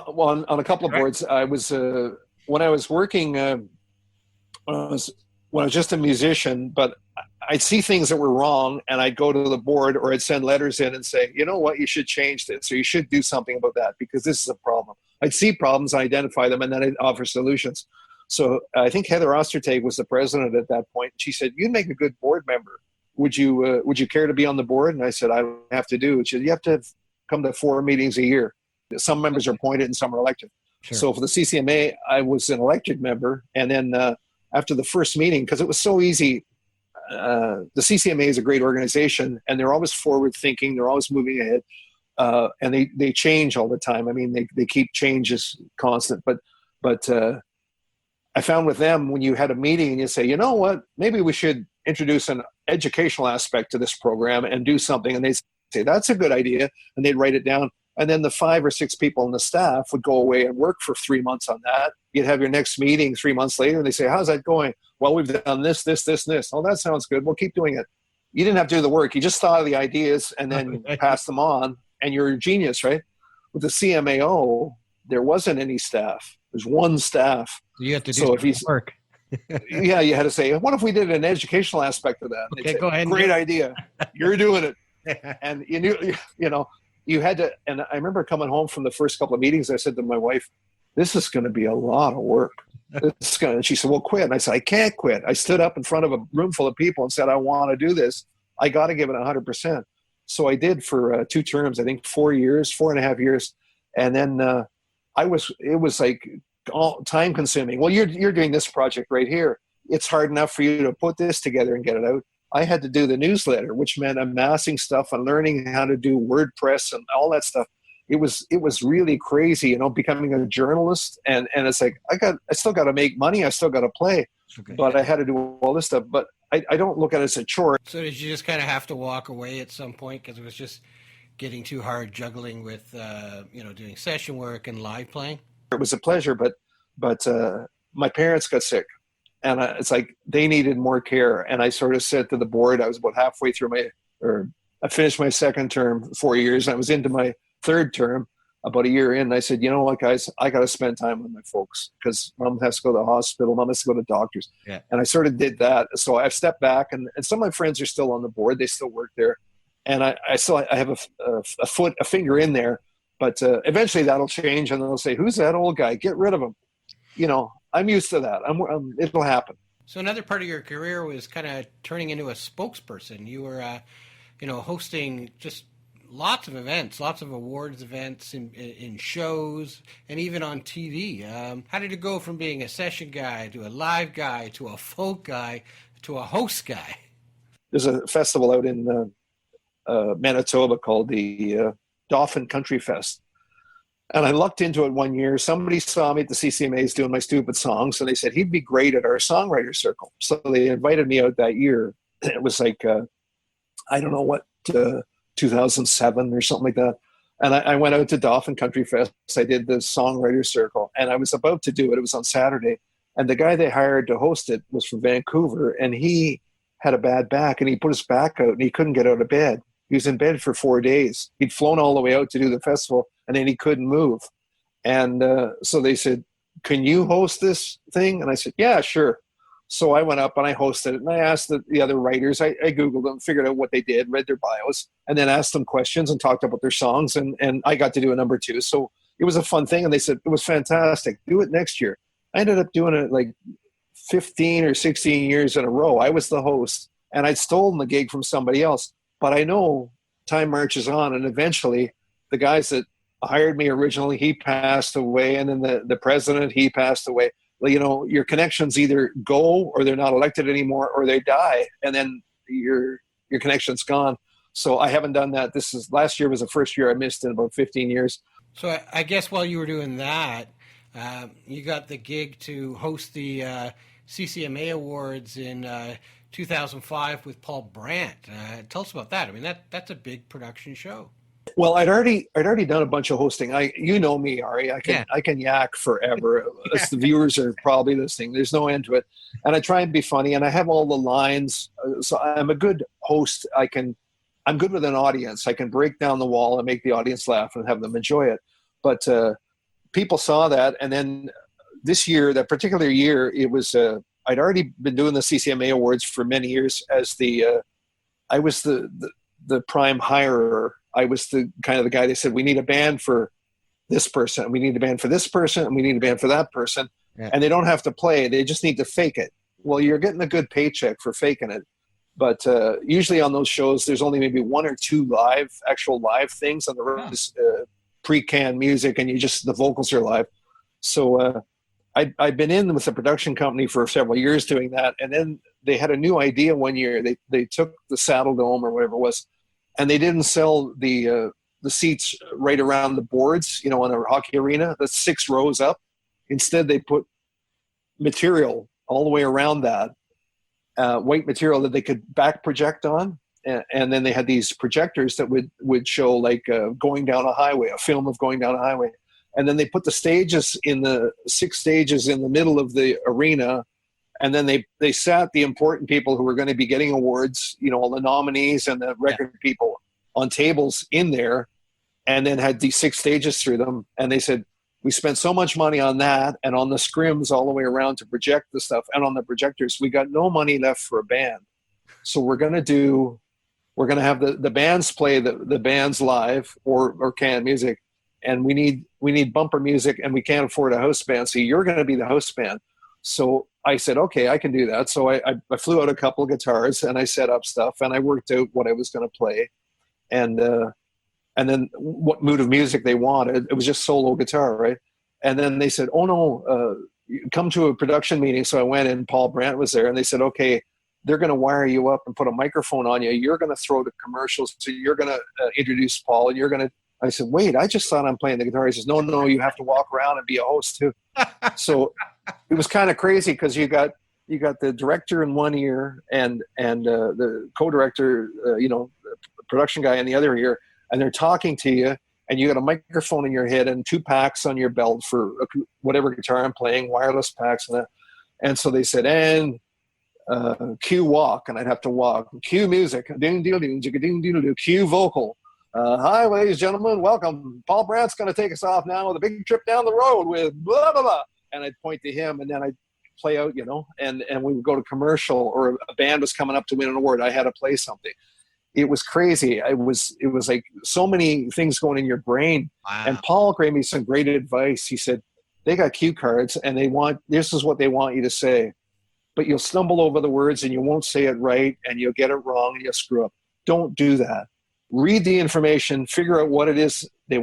Well, on a couple of boards, I was when I was working when I was just a musician, but I'd see things that were wrong, and I'd go to the board or I'd send letters in and say, you know what, you should change this, or you should do something about that because this is a problem. I'd see problems, identify them, and then I'd offer solutions. So I think Heather Ostertag was the president at that point. She said, "You'd make a good board member. Would you care to be on the board?" And I said, "I have to do." She said, "You have to come to 4 meetings a year. Some members are appointed and some are elected." Sure. So for the CCMA, I was an elected member. And then after the first meeting, because it was so easy, the CCMA is a great organization, and they're always forward thinking. They're always moving ahead. And they change all the time. I mean, they keep changes constant. But I found with them, when you had a meeting and you say, you know what, maybe we should introduce an educational aspect to this program and do something. And they'd say, that's a good idea. And they'd write it down. And then the 5 or 6 people on the staff would go away and work for 3 months on that. You'd have your next meeting 3 months later, and they say, how's that going? Well, we've done this, this, this, and this. Oh, that sounds good. We'll keep doing it. You didn't have to do the work. You just thought of the ideas and then pass them on, and you're a genius, right? With the CMAO, there wasn't any staff. There's one staff. You have to do some work. Yeah, you had to say, what if we did an educational aspect of that? Okay, go ahead. Great idea. You're doing it. And you knew, you had to, and I remember coming home from the first couple of meetings, I said to my wife, this is going to be a lot of work. And she said, well, quit. And I said, I can't quit. I stood up in front of a room full of people and said, I want to do this. I got to give it 100%. So I did for 2 terms, I think 4.5 years. And then it was like all time consuming. Well, you're doing this project right here. It's hard enough for you to put this together and get it out. I had to do the newsletter, which meant amassing stuff and learning how to do WordPress and all that stuff. It was really crazy, becoming a journalist. And it's like, I still got to make money. I still got to play, Okay. But I had to do all this stuff. But I don't look at it as a chore. So did you just kind of have to walk away at some point because it was just getting too hard juggling with, doing session work and live playing? It was a pleasure, but my parents got sick. And it's like they needed more care. And I sort of said to the board, I was about halfway through I finished my second term, 4 years, and I was into my third term about a year in. And I said, you know what, guys, I got to spend time with my folks because mom has to go to the hospital, mom has to go to doctors. Yeah. And I sort of did that. So I've stepped back, and some of my friends are still on the board. They still work there. And I have a finger in there, but eventually that'll change. And they'll say, who's that old guy? Get rid of him. I'm used to that. It'll happen. So another part of your career was kind of turning into a spokesperson. You were, hosting just lots of events, lots of awards events in shows and even on TV. How did it go from being a session guy to a live guy to a folk guy to a host guy? There's a festival out in Manitoba called the Dauphin Country Fest. And I lucked into it one year. Somebody saw me at the CCMAs doing my stupid songs, and they said he'd be great at our songwriter circle. So they invited me out that year. It was like, I don't know what, 2007 or something like that. And I went out to Dauphin Country Fest. I did the songwriter circle, and I was about to do it. It was on Saturday. And the guy they hired to host it was from Vancouver, and he had a bad back, and he put his back out, and he couldn't get out of bed. He was in bed for 4 days. He'd flown all the way out to do the festival, and then he couldn't move. And so they said, can you host this thing? And I said, yeah, sure. So I went up and I hosted it, and I asked the other writers. I Googled them, figured out what they did, read their bios, and then asked them questions and talked about their songs. And I got to do a number 2. So it was a fun thing. And they said, it was fantastic. Do it next year. I ended up doing it like 15 or 16 years in a row. I was the host, and I'd stolen the gig from somebody else. But I know time marches on, and eventually the guys that hired me originally, he passed away, and then the president, he passed away. Well, you know, your connections either go or they're not elected anymore, or they die, and then your connection's gone. So I haven't done that. Last year was the first year I missed in about 15 years. So I guess while you were doing that, you got the gig to host the CCMA Awards in 2005 with Paul Brandt. Tell us about that. I mean, that's a big production show. Well, I'd already done a bunch of hosting. You know me, Ari. I can yak forever. As the viewers are probably listening, there's no end to it. And I try and be funny, and I have all the lines. So I'm a good host. I'm good with an audience. I can break down the wall and make the audience laugh and have them enjoy it. But people saw that, and then this year, that particular year, it was. I'd already been doing the CCMA Awards for many years as I was the prime hirer. I was the kind of the guy that said, we need a band for this person, we need a band for this person, and we need a band for that person. Yeah. And they don't have to play. They just need to fake it. Well, you're getting a good paycheck for faking it. But usually on those shows, there's only maybe 1 or 2 actual live things, and the rest is pre-canned music, and the vocals are live. So I've been in with the production company for several years doing that. And then they had a new idea one year. They took the Saddle Dome or whatever it was, and they didn't sell the seats right around the boards, you know, in a hockey arena, the 6 rows up. Instead, they put material all the way around that, white material that they could back project on. And then they had these projectors that would show like going down a highway, a film of going down a highway. And then they put the 6 stages in the middle of the arena. And then they sat the important people who were going to be getting awards, you know, all the nominees and the record people on tables in there, and then had these 6 stages through them. And they said, we spent so much money on that and on the scrims all the way around to project the stuff and on the projectors. We got no money left for a band. So we're going to have the bands play the bands live or canned music. And we need bumper music, and we can't afford a house band. So you're going to be the house band. So I said, okay, I can do that. So I flew out a couple of guitars, and I set up stuff, and I worked out what I was going to play, and then what mood of music they wanted. It was just solo guitar, right? And then they said, oh no, come to a production meeting. So I went in. Paul Brandt was there, and they said, okay, they're going to wire you up and put a microphone on you. You're going to throw the commercials. So you're going to introduce Paul, and you're going to. I said, wait, I just thought I'm playing the guitar. He says, no, you have to walk around and be a host too. So it was kind of crazy because you got the director in one ear and the co-director, the production guy in the other ear, and they're talking to you, and you got a microphone in your head and 2 packs on your belt for whatever guitar I'm playing, wireless packs and that. And so they said, and cue walk, and I'd have to walk. Cue music, ding ding ding ding ding ding. Cue vocal. Hi, ladies and gentlemen, welcome. Paul Brandt's going to take us off now with a big trip down the road with blah, blah, blah. And I'd point to him, and then I'd play out, and we would go to commercial, or a band was coming up to win an award. I had to play something. It was crazy. It was like so many things going in your brain. Wow. And Paul gave me some great advice. He said, they got cue cards, and this is what they want you to say. But you'll stumble over the words, and you won't say it right, and you'll get it wrong, and you'll screw up. Don't do that. Read the information, figure out what it is the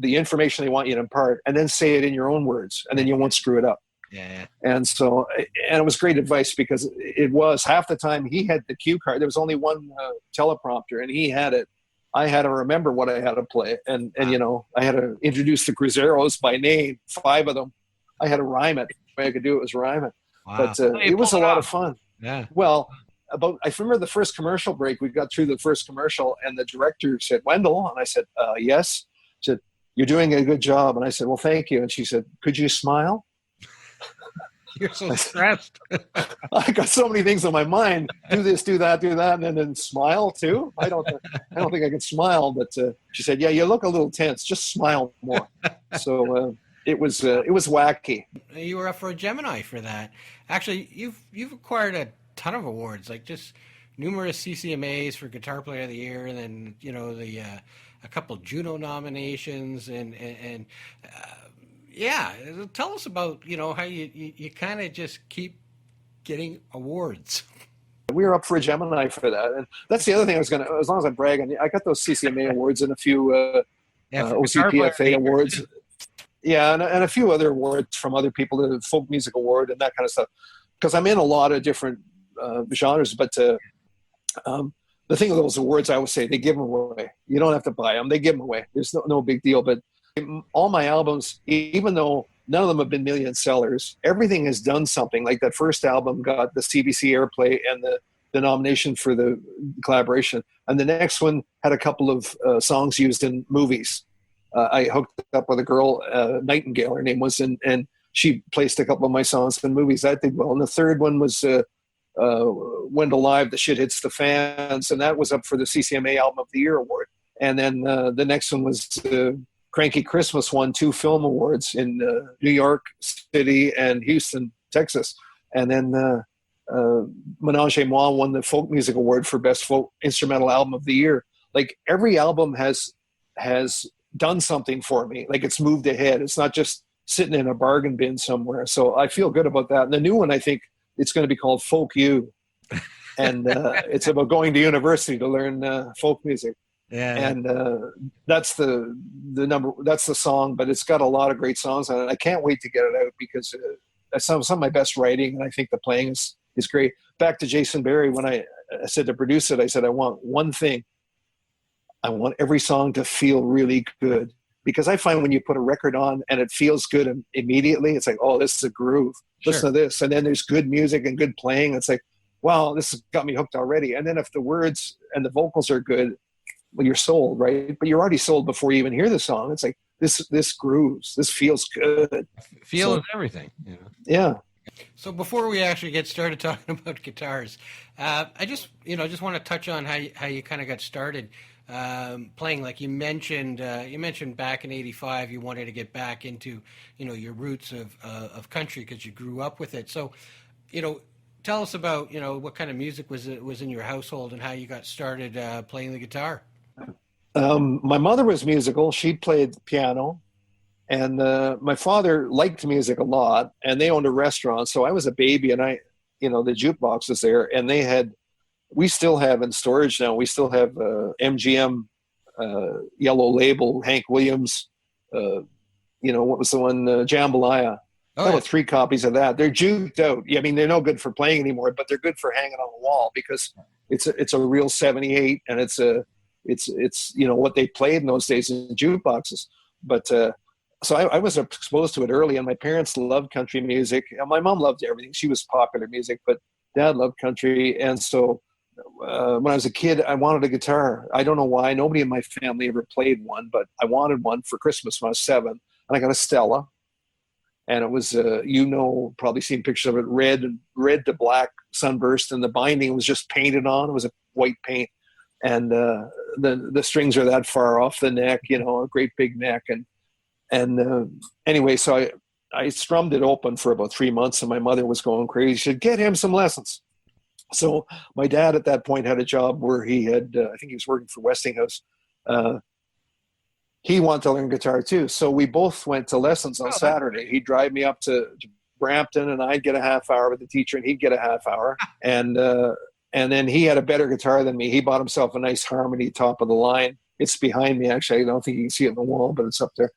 information they want you to impart, and then say it in your own words, and then you won't screw it up. Yeah. And so, and it was great advice because it was half the time he had the cue card. There was only one teleprompter and he had it. I had to remember what I had to play. And you know, I had to introduce the Cruzeros by name, 5 of them. I had to rhyme it. The way I could do it was rhyme it. Wow. But it was a lot of fun. Yeah. Well, I remember the first commercial break. We got through the first commercial and the director said, "Wendell," and I said, "Yes." She said, "You're doing a good job." And I said, "Well, thank you." And she said, "Could you smile?" You're so stressed. I got so many things on my mind. Do this, do that, and then smile too. I don't think I can smile. But she said, "Yeah, you look a little tense. Just smile more." So it was wacky. You were up for a Gemini for that. Actually, you've acquired a ton of awards, like just numerous CCMAs for Guitar Player of the Year, and then you know the a couple Juno nominations, and yeah, tell us about how you kind of just keep getting awards. We were up for a Gemini for that, and that's the other thing I was gonna. As long as I'm bragging, I got those CCMA awards and a few OCPFA awards. Yeah, and a few other awards from other people, the Folk Music Award and that kind of stuff. Because I'm in a lot of different genres, but the thing with those awards, I always say they give them away. You don't have to buy them; they give them away. There's no big deal. But all my albums, even though none of them have been million sellers, everything has done something. Like that first album got the CBC airplay and the nomination for the collaboration, and the next one had a couple of songs used in movies. I hooked up with a girl, Nightingale, her name was, and she placed a couple of my songs in movies. That did well. And the third one was Wendell Live, The Shit Hits the Fans, and that was up for the CCMA Album of the Year award. And then the next one was Cranky Christmas, won 2 film awards in New York City and Houston, Texas. And then Menage a Moi won the Folk Music Award for Best Folk Instrumental Album of the Year. Like every album has done something for me. Like it's moved ahead. It's not just sitting in a bargain bin somewhere. So I feel good about that. And the new one, I think it's going to be called Folk You. And it's about going to university to learn folk music. Yeah. And that's that's the song, but it's got a lot of great songs on it. I can't wait to get it out because some of my best writing, and I think the playing is great. Back to Jason Berry, when I said to produce it, I said, I want one thing. I want every song to feel really good, because I find when you put a record on and it feels good immediately, it's like, oh, this is a groove. Listen to this. And then there's good music and good playing. It's like, wow, this has got me hooked already. And then if the words and the vocals are good, well, you're sold, right? But you're already sold before you even hear the song. It's like, this grooves. This feels good. Feel is everything. Yeah. So before we actually get started talking about guitars, I just want to touch on how you kind of got started playing. Like you mentioned back in '85, you wanted to get back into your roots of country because you grew up with it. So, tell us about what kind of music was in your household and how you got started playing the guitar. My mother was musical. She played piano. And my father liked music a lot, and they owned a restaurant. So I was a baby, and the jukebox was there, and we still have in storage now, we still have MGM Yellow Label, Hank Williams, what was the one, Jambalaya. I have 3 copies of that. They're juked out. I mean, they're no good for playing anymore, but they're good for hanging on the wall because it's a real 78, and it's what they played in those days in jukeboxes. But so I was exposed to it early, and my parents loved country music. And my mom loved everything. She was popular music, but Dad loved country. And so when I was a kid, I wanted a guitar. I don't know why. Nobody in my family ever played one, but I wanted one for Christmas when I was 7. And I got a Stella. And it was, probably seen pictures of it, red to black sunburst, and the binding was just painted on. It was a white paint. And the strings are that far off the neck, a great big neck. And anyway, so I strummed it open for about 3 months, and my mother was going crazy. She said, get him some lessons. So my dad at that point had a job where he had, I think he was working for Westinghouse. He wanted to learn guitar too. So we both went to lessons on Saturday. He'd drive me up to Brampton, and I'd get a half hour with the teacher, and he'd get a half hour. And then he had a better guitar than me. He bought himself a nice Harmony top of the line. It's behind me, actually. I don't think you can see it on the wall, but it's up there.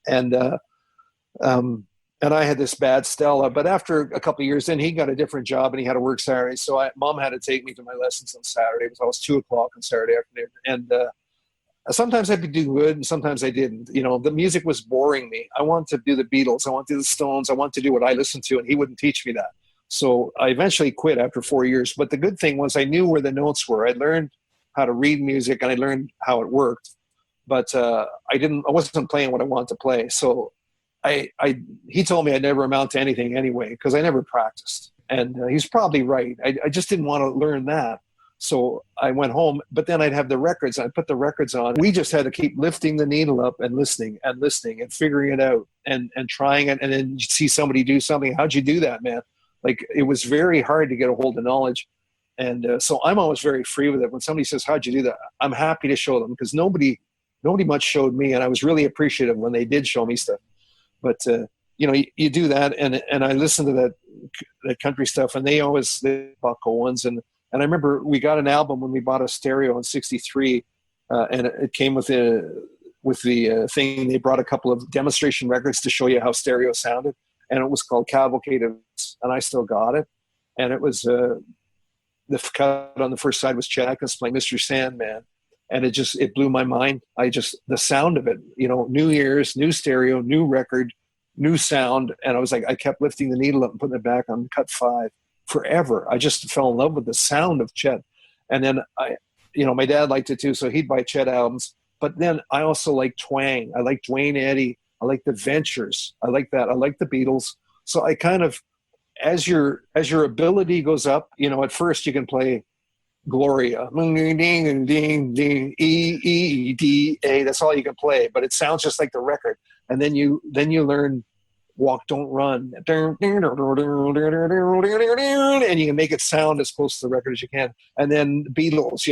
And and I had this bad Stella. But after a couple of years, then he got a different job and he had to work Saturdays. So Mom had to take me to my lessons on Saturday. It was always 2:00 on Saturday afternoon. And sometimes I'd do good and sometimes I didn't. You know, the music was boring me. I wanted to do the Beatles. I wanted to do the Stones. I wanted to do what I listened to, and he wouldn't teach me that. So I eventually quit after 4 years. But the good thing was I knew where the notes were. I learned how to read music and I learned how it worked. But I wasn't playing what I wanted to play. So he told me I'd never amount to anything anyway, because I never practiced. And he's probably right. I just didn't want to learn that. So I went home, but then I'd have the records. I'd put the records on. We just had to keep lifting the needle up and listening and figuring it out and trying it. And then you see somebody do something. How'd you do that, man? Like, it was very hard to get a hold of knowledge. And so I'm always very free with it. When somebody says, how'd you do that? I'm happy to show them, because nobody much showed me. And I was really appreciative when they did show me stuff. But, you do that. And I listened to that country stuff, and they Buck Owens. And I remember we got an album when we bought a stereo in '63, and it came with the thing. They brought a couple of demonstration records to show you how stereo sounded. And it was called Cavalcade, and I still got it. And it was the cut on the first side was Chet Atkins playing Mr. Sandman, and it blew my mind. The sound of it, new ears, new stereo, new record, new sound, and I was like, I kept lifting the needle up and putting it back on cut 5 forever. I just fell in love with the sound of Chet, and then my dad liked it too, so he'd buy Chet albums. But then I also like twang. I like Duane Eddy. I like the Ventures. I like that. I like the Beatles. So I kind of, as your ability goes up, at first you can play Gloria, ding, ding, ding, ding, E, D, A. That's all you can play, but it sounds just like the record. And then you learn Walk, Don't Run, and you can make it sound as close to the record as you can. And then Beatles,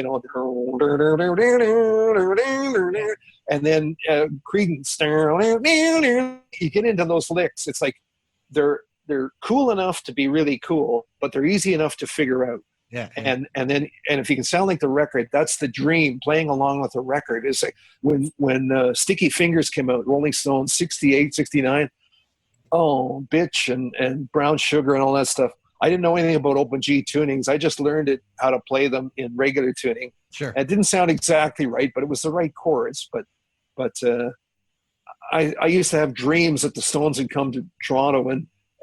and then Creedence. You get into those licks. It's like they're cool enough to be really cool, but they're easy enough to figure out. Yeah. And if you can sound like the record, that's the dream. Playing along with the record is like when Sticky Fingers came out, Rolling Stones, 68, 69. Oh, Bitch and Brown Sugar and all that stuff. I didn't know anything about open G tunings. I just learned how to play them in regular tuning. Sure. It didn't sound exactly right, but it was the right chords. But I used to have dreams that the Stones would come to Toronto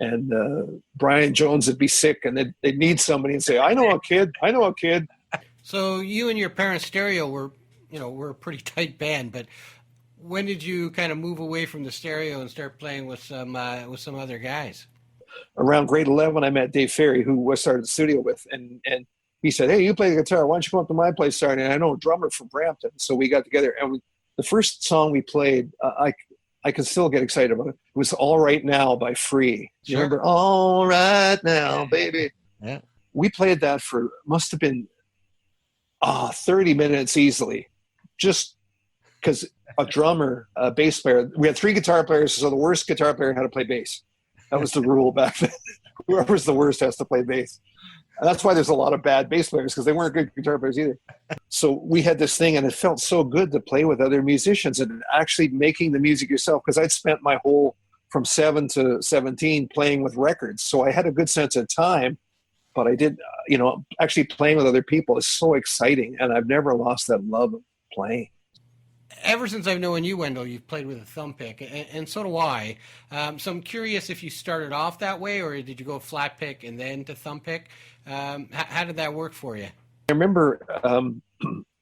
and Brian Jones would be sick and they'd need somebody and say, I know a kid. So you and your parents' stereo were a pretty tight band, but when did you kind of move away from the stereo and start playing with some other guys? Around grade 11, I met Dave Ferry, who I started the studio with, and he said, hey, you play the guitar. Why don't you come up to my place Saturday? And I know a drummer from Brampton. So we got together, and the first song we played, I can still get excited about it. It was All Right Now by Free. Do you remember? All Right Now, baby. Yeah. We played that for, must have been 30 minutes easily, just because a drummer, a bass player, we had 3 guitar players, so the worst guitar player had to play bass. That was the rule back then. Whoever's the worst has to play bass. And that's why there's a lot of bad bass players, because they weren't good guitar players either. So we had this thing, and it felt so good to play with other musicians and actually making the music yourself, because I'd spent my whole, from 7 to 17, playing with records. So I had a good sense of time, but I did, actually playing with other people is so exciting, and I've never lost that love of playing. Ever since I've known you, Wendell, you've played with a thumb pick, and so do I. So I'm curious if you started off that way, or did you go flat pick and then to thumb pick? How did that work for you? I remember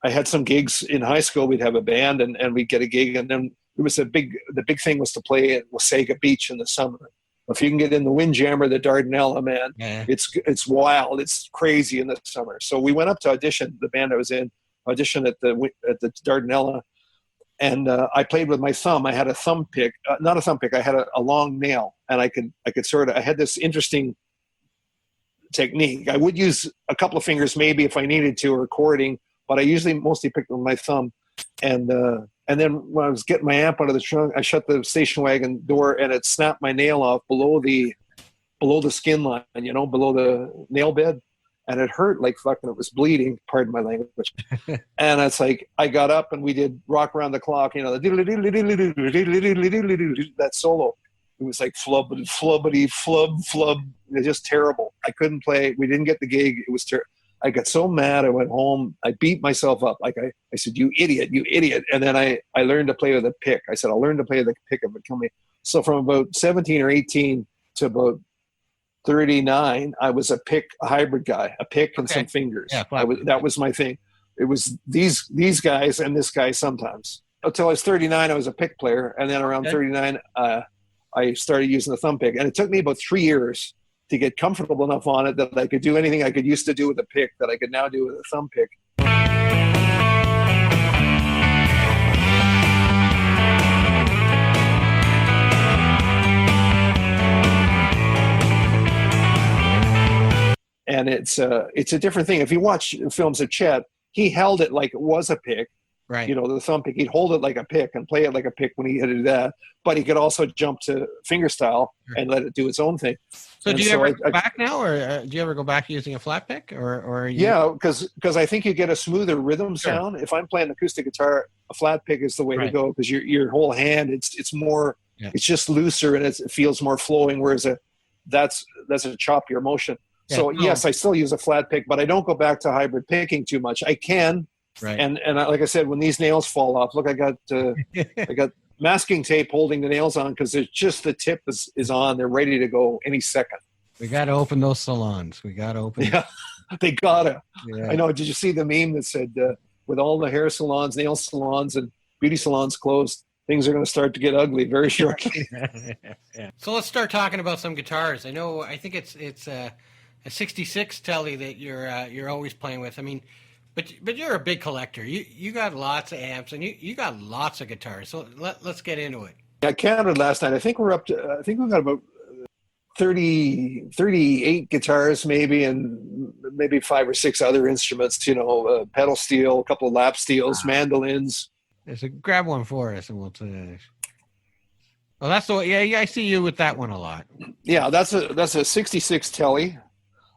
I had some gigs in high school. We'd have a band, and we'd get a gig, and then it was the big thing was to play at Wasaga Beach in the summer. If you can get in the Windjammer, the Dardanella, man, yeah. It's wild. It's crazy in the summer. So we went up to audition. The band I was in auditioned at the Dardanella. And I played with my thumb. I had a thumb pick, not a thumb pick. I had a long nail, and I could I had this interesting technique. I would use a couple of fingers maybe if I needed to, or chording, but I usually mostly picked with my thumb. And then when I was getting my amp out of the trunk, I shut the station wagon door, and it snapped my nail off below the skin line, below the nail bed. And it hurt like fucking, it was bleeding, pardon my language. And it's like, I got up and we did Rock Around the Clock, that solo. It was like flubbity, flubbity, flub, flub. It was just terrible. I couldn't play. We didn't get the gig. It was terrible. I got so mad. I went home. I beat myself up. Like I said, you idiot. And then I learned to play with a pick. I said, I'll learn to play with a pick if it come me. So from about 17 or 18 to about 39, I was a hybrid guy, a pick and some fingers. Yeah, that was my thing. It was these guys and this guy sometimes. Until I was 39, I was a pick player. And then around 39, I started using the thumb pick. And it took me about 3 years to get comfortable enough on it that I could do anything I could used to do with a pick that I could now do with a thumb pick. And it's a different thing. If you watch films of Chet, he held it like it was a pick. Right. You know, the thumb pick, he'd hold it like a pick and play it like a pick when he had to do that. But he could also jump to finger style and let it do its own thing. So do you ever go back now, or do you ever go back using a flat pick? Or yeah, because I think you get a smoother rhythm sound. If I'm playing acoustic guitar, a flat pick is the way to go, because your whole hand, it's more, it's just looser and it feels more flowing, whereas that's a choppier motion. Yeah, so yes, I still use a flat pick, but I don't go back to hybrid picking too much. I can. Right. And like I said, when these nails fall off, look, I got masking tape holding the nails on because it's just the tip is on. They're ready to go any second. We got to open those salons. We got to open. Yeah, they gotta. Yeah. I know. Did you see the meme that said, with all the hair salons, nail salons, and beauty salons closed, things are going to start to get ugly very shortly. So let's start talking about some guitars. I think it's a 66 Telly that you're always playing with. I mean, but you're a big collector. You got lots of amps and you got lots of guitars. So let's get into it. I counted last night. I think we're up to. I think we've got about 38 guitars maybe, and maybe 5 or 6 other instruments. You know, pedal steel, a couple of lap steels, mandolins. So grab one for us, and we'll. Well, that's the way. Yeah, I see you with that one a lot. Yeah, that's a 66 Telly.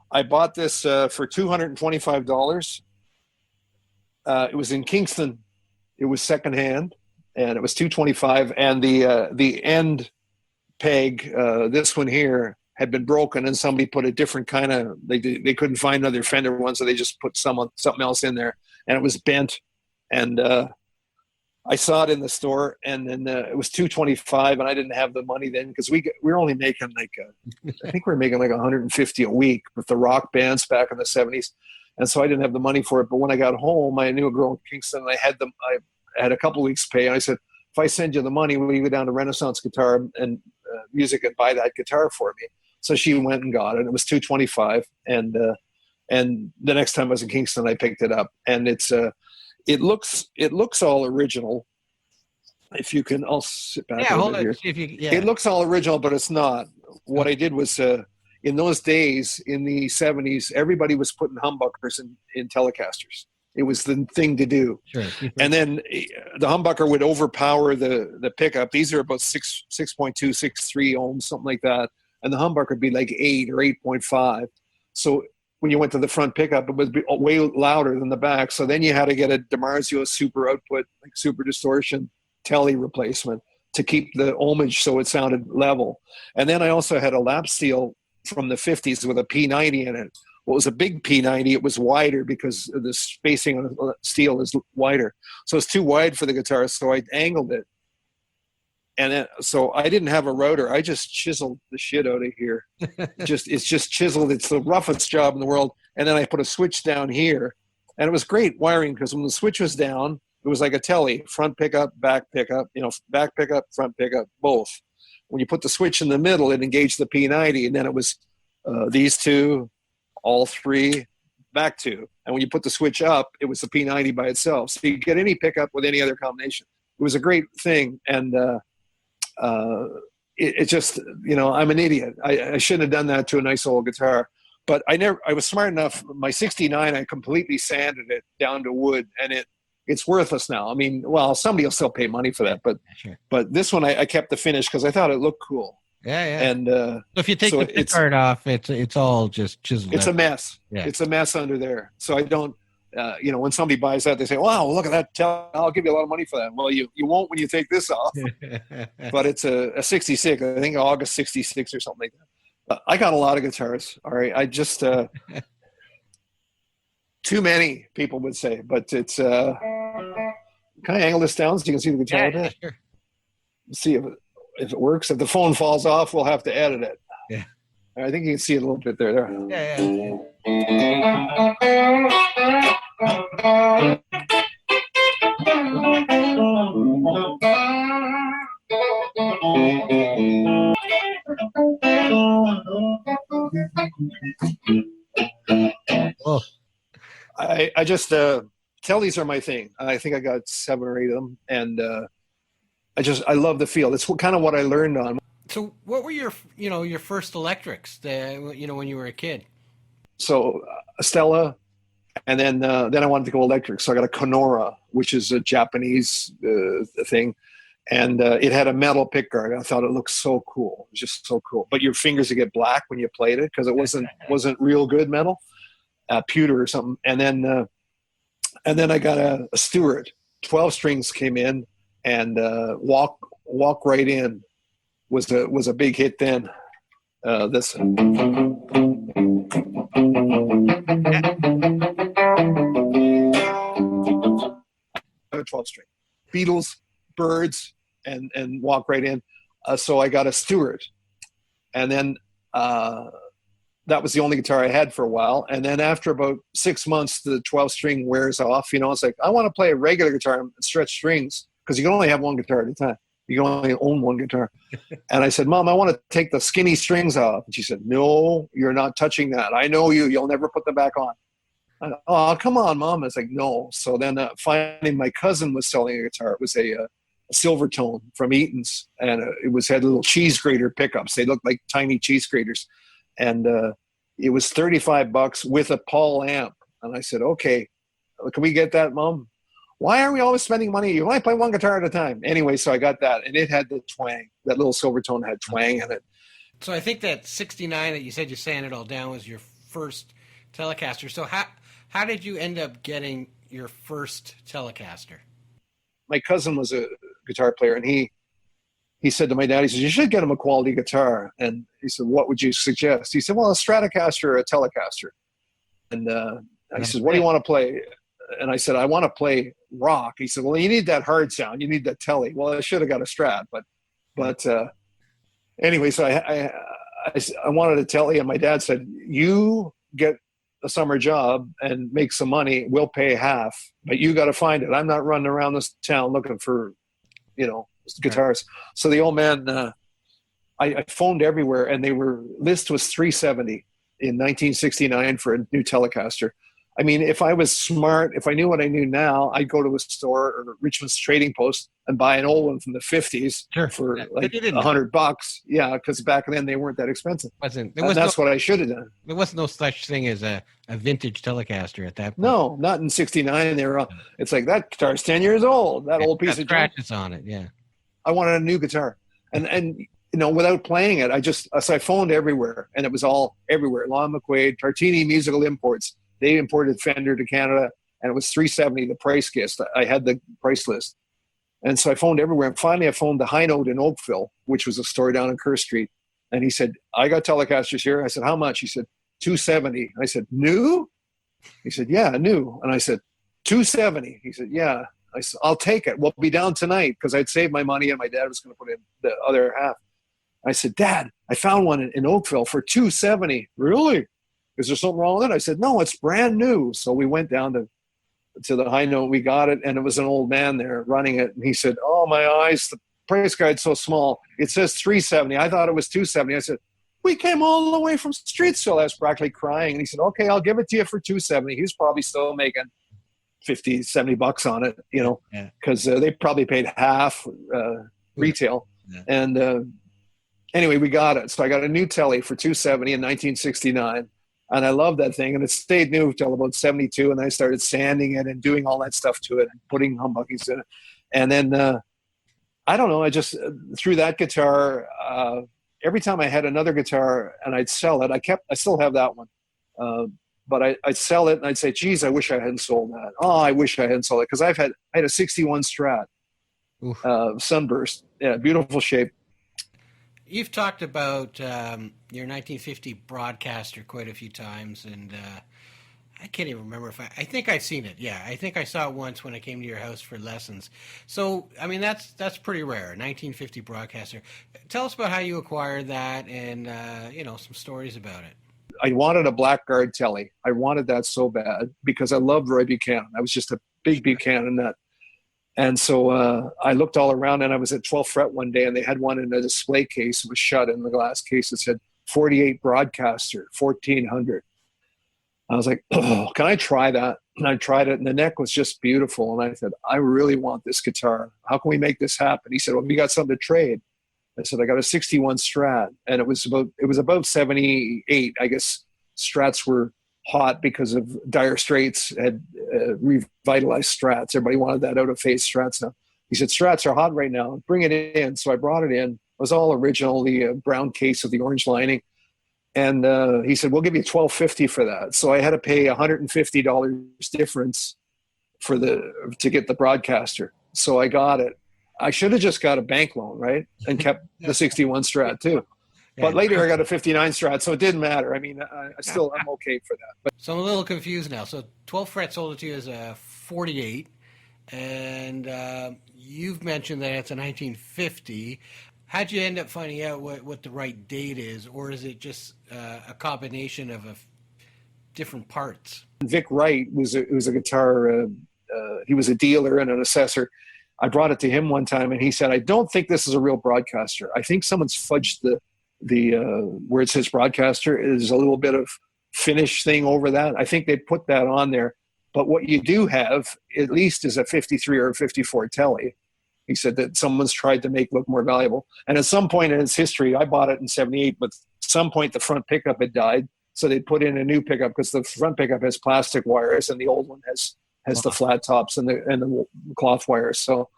I bought this for $225. It was in Kingston. It was secondhand, and it was $225. And the end peg, this one here, had been broken, and somebody put a different kind of. They couldn't find another Fender one, so they just put something else in there, and it was bent. And I saw it in the store, and then it was $225, and I didn't have the money then because we were only making I think we were making like $150 a week with the rock bands back in the 70s. And so I didn't have the money for it. But when I got home, I knew a girl in Kingston, and I had a couple weeks pay. And I said, if I send you the money, will you go down to Renaissance Guitar and Music and buy that guitar for me? So she went and got it. And it was $225. And the next time I was in Kingston, I picked it up. And it looks all original. If you can, I'll sit back over here. It looks all original, but it's not. What I did was, in those days, in the 70s, everybody was putting humbuckers in Telecasters. It was the thing to do. Sure. And then the humbucker would overpower the pickup. These are about 6.2, 6.3 ohms, something like that. And the humbucker would be like 8 or 8.5. So when you went to the front pickup, it would be way louder than the back. So then you had to get a DiMarzio super output, like super distortion Telly replacement to keep the ohmage so it sounded level. And then I also had a lap steel from the 50s with a P90 in it. Well, it was a big P90. It was wider because the spacing on the steel is wider. So it's too wide for the guitar, so I angled it. And then, so I didn't have a router. I just chiseled the shit out of here. It's just chiseled. It's the roughest job in the world. And then I put a switch down here. And it was great wiring because when the switch was down, it was like a Telly, front pickup, back pickup, back pickup, front pickup, both. When you put the switch in the middle, it engaged the P90, and then it was these two, all three, back two. And when you put the switch up, it was the P90 by itself. So you get any pickup with any other combination. It was a great thing, and it just, I'm an idiot. I shouldn't have done that to a nice old guitar. But I was smart enough. My 69, I completely sanded it down to wood, and it's worthless now. I mean, well, somebody will still pay money for that, but this one I kept the finish because I thought it looked cool. Yeah. And so if you take the pick guard off, it's all just chiseled. It's a mess. Yeah. It's a mess under there. So I don't. when somebody buys that, they say, wow, look at that. I'll give you a lot of money for that. Well, you won't when you take this off. But it's a 66, I think August 66 or something like that. I got a lot of guitars. All right. I just, too many, people would say, but it's, can I angle this down so you can see the guitar a bit? Sure. See if it works. If the phone falls off, we'll have to edit it. Yeah. I think you can see it a little bit there. Yeah. Oh. I just tellies are my thing. I think I got 7 or 8 of them, and I love the feel. It's kind of what I learned on. So what were your first electrics, when you were a kid? So Stella, and then I wanted to go electric. So I got a Conora, which is a Japanese thing. And it had a metal pickguard. I thought it looked so cool. It was just so cool. But your fingers would get black when you played it because it wasn't real good metal, pewter or something. And then I got a Stewart. 12 strings came in, and Walk Right In was a big hit then. This 12 string. Beatles, Birds, and Walk Right In. So I got a Stewart, and then that was the only guitar I had for a while. And then after about 6 months, the 12 string wears off. It's like, I want to play a regular guitar and stretch strings, because you can only have one guitar at a time. You can only own one guitar. And I said, Mom, I want to take the skinny strings off. And she said, no, you're not touching that. I know you. You'll never put them back on. Oh, come on, Mom. I was like, no. So then finally my cousin was selling a guitar. It was a Silvertone from Eaton's, and it had little cheese grater pickups. They looked like tiny cheese graters. And it was $35 with a Paul amp. And I said, okay, can we get that, Mom? Why are we always spending money? You only play one guitar at a time. Anyway, so I got that, and it had the twang. That little Silvertone had twang in it. So I think that 69 that you said you sanded it all down was your first Telecaster. So how did you end up getting your first Telecaster? My cousin was a guitar player, and he said to my dad, he said, you should get him a quality guitar. And he said, what would you suggest? He said, well, a Stratocaster or a Telecaster. And I said, what do you want to play? And I said, I want to play rock. He said, well, you need that hard sound. You need that telly. Well, I should have got a Strat, but anyway, so I wanted a telly, and my dad said, you get a summer job and make some money. We'll pay half, but you got to find it. I'm not running around this town looking for, guitars. Right. So the old man, I phoned everywhere, and list was $370 in 1969 for a new Telecaster. I mean, if I was smart, if I knew what I knew now, I'd go to a store or Richmond's Trading Post and buy an old one from the 50s for like $100. Yeah, because back then they weren't that expensive. That's what I should have done. There was no such thing as a vintage Telecaster at that point. No, not in 69. It's like, that guitar's 10 years old. That old piece of scratches on it, yeah. I wanted a new guitar. And without playing it, I phoned everywhere, and it was all everywhere. Lon McQuaid, Tartini Musical Imports. They imported Fender to Canada, and it was $370, the price list. I had the price list. And so I phoned everywhere. And finally I phoned the High Note in Oakville, which was a store down on Kerr Street. And he said, I got Telecasters here. I said, how much? He said, $270. I said, new? He said, yeah, new. And I said, $270. He said, yeah. I said, I'll take it. We'll be down tonight, because I'd saved my money and my dad was going to put in the other half. I said, Dad, I found one in Oakville for $270. Really? Is there something wrong with it? I said, no, it's brand new. So we went down to the High Note. We got it, and it was an old man there running it. And he said, oh, my eyes, the price guide's so small. It says $370. I thought it was $270. I said, we came all the way from Streetsville. I was practically crying. And he said, okay, I'll give it to you for $270. He was probably still making $50, $70 on it, because they probably paid half retail. Yeah. And anyway, we got it. So I got a new telly for $270 in 1969. And I loved that thing, and it stayed new till about 72, and I started sanding it and doing all that stuff to it and putting humbuckers in it. And then, I don't know, I just, through that guitar, every time I had another guitar and I'd sell it, I still have that one. but I'd sell it and I'd say, geez, I wish I hadn't sold that. Oh, I wish I hadn't sold it. Because I had a 61 Strat Sunburst. Yeah, beautiful shape. You've talked about your 1950 broadcaster quite a few times, and I can't even remember if I think I've seen it. Yeah, I think I saw it once when I came to your house for lessons. So, I mean, that's pretty rare, 1950 broadcaster. Tell us about how you acquired that and, some stories about it. I wanted a blackguard telly. I wanted that so bad because I loved Roy Buchanan. I was just a big Buchanan nut. And so I looked all around, and I was at 12th fret one day, and they had one in a display case. It was shut in the glass case. It said 48 broadcaster, 1400. I was like, oh, can I try that? And I tried it, and the neck was just beautiful. And I said, I really want this guitar. How can we make this happen? He said, well, we got something to trade. I said, I got a 61 Strat, and it was about 78. I guess Strats were hot because of Dire Straits had revitalized Strats. Everybody wanted that out of phase Strats now. He said, Strats are hot right now. Bring it in. So I brought it in. It was all original, the brown case with the orange lining. And he said, we'll give you $1,250 for that. So I had to pay $150 difference to get the broadcaster. So I got it. I should have just got a bank loan, right? And kept the 61 Strat too. But later I got a 59 Strat, so it didn't matter. I mean, I'm okay for that. But so I'm a little confused now. So 12th fret sold it to you as a 48, and you've mentioned that it's a 1950. How'd you end up finding out what the right date is, or is it just a combination of different parts? Vic Wright was a guitar. He was a dealer and an assessor. I brought it to him one time, and he said, "I don't think this is a real broadcaster. I think someone's fudged the where it says broadcaster is a little bit of finish thing over that. I think they put that on there. But what you do have, at least, is a 53 or a 54 telly." He said that someone's tried to make look more valuable. And at some point in its history, I bought it in 78, but at some point the front pickup had died. So they put in a new pickup because the front pickup has plastic wires and the old one has the flat tops and the cloth wires. So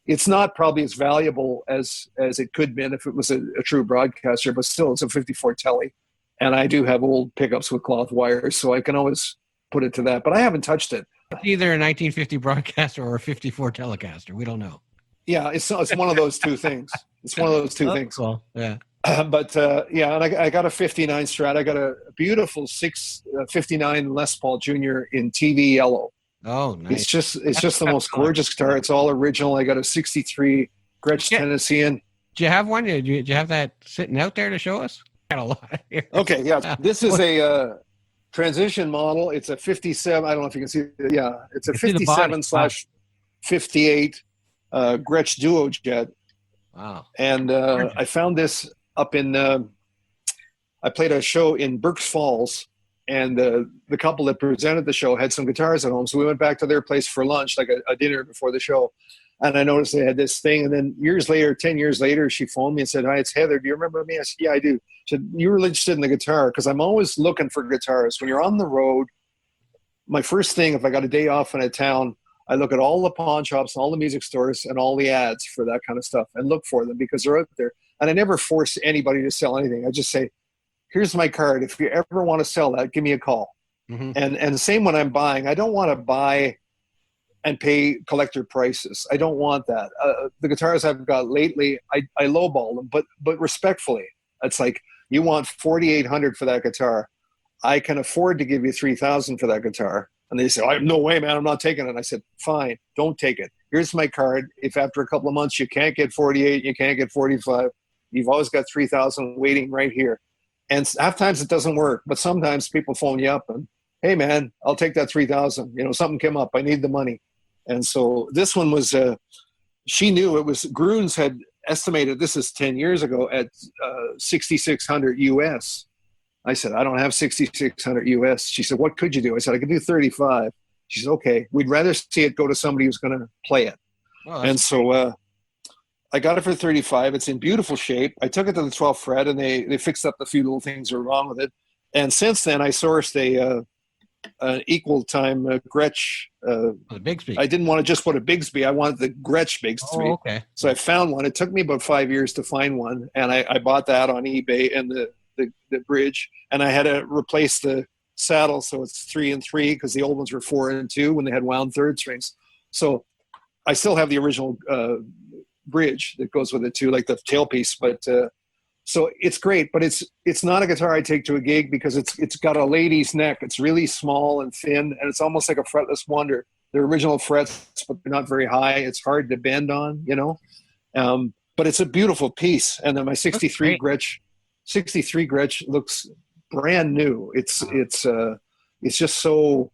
it's not probably as valuable as it could have been if it was a true broadcaster, but still it's a 54 telly. And I do have old pickups with cloth wires, so I can always put it to that. But I haven't touched it. It's either a 1950 broadcaster or a 54 Telecaster. We don't know. Yeah, it's one of those two things. It's one of those two things. Cool. Yeah. But and I got a 59 Strat. I got a beautiful 59 Les Paul Jr. in TV yellow. Oh, nice. It's just the most gorgeous guitar. It's all original. I got a 63 Gretsch Tennessean. Do you have one? Do you have that sitting out there to show us? Got a lot here. Okay, yeah. This is a transition model. It's a 57. I don't know if you can see it. Yeah, it's a 57/58 Gretsch Duo Jet. Wow. And I found this up in I played a show in Berks Falls, and the couple that presented the show had some guitars at home. So we went back to their place for lunch, like a dinner before the show. And I noticed they had this thing. And then 10 years later, she phoned me and said, "Hi, it's Heather. Do you remember me?" I said, "Yeah, I do." She said, "You were interested in the guitar?" Because I'm always looking for guitars. When you're on the road, my first thing, if I got a day off in a town, I look at all the pawn shops, all the music stores, and all the ads for that kind of stuff and look for them because they're out there. And I never force anybody to sell anything. I just say, "Here's my card. If you ever want to sell that, give me a call." Mm-hmm. And the same when I'm buying. I don't want to buy and pay collector prices. I don't want that. The guitars I've got lately, I lowball them, but respectfully. It's like, you want $4,800 for that guitar. I can afford to give you $3,000 for that guitar. And they say, "I have no way, man. I'm not taking it." I said, "Fine, don't take it. Here's my card. If after a couple of months you can't get 48, you can't get 45, you've always got 3,000 waiting right here." And half times it doesn't work, but sometimes people phone you up and, "Hey, man, I'll take that 3,000. Something came up. I need the money." And so this one was, she knew it was, Grunes had estimated, this is 10 years ago, at $6,600 US. I said, "I don't have $6,600 US. She said, "What could you do?" I said, "I could do 35. She said, "Okay, we'd rather see it go to somebody who's going to play it." And so I got it for 35. It's in beautiful shape. I took it to the 12th fret, and they fixed up the few little things that were wrong with it. And since then, I sourced an equal time Gretsch. The Bigsby. I didn't want to just put a Bigsby. I wanted the Gretsch Bigsby. Oh, okay. So I found one. It took me about 5 years to find one, and I bought that on eBay and the bridge, and I had to replace the saddle, so it's 3 and 3 because the old ones were 4 and 2 when they had wound third strings. So I still have the original bridge that goes with it too, like the tailpiece. But so it's great, but it's not a guitar I take to a gig because it's got a lady's neck. It's really small and thin, and it's almost like a fretless Wonder. They're original frets, but they're not very high. It's hard to bend on, you know. But it's a beautiful piece, and then my 63 Gretsch looks brand new. It's just so.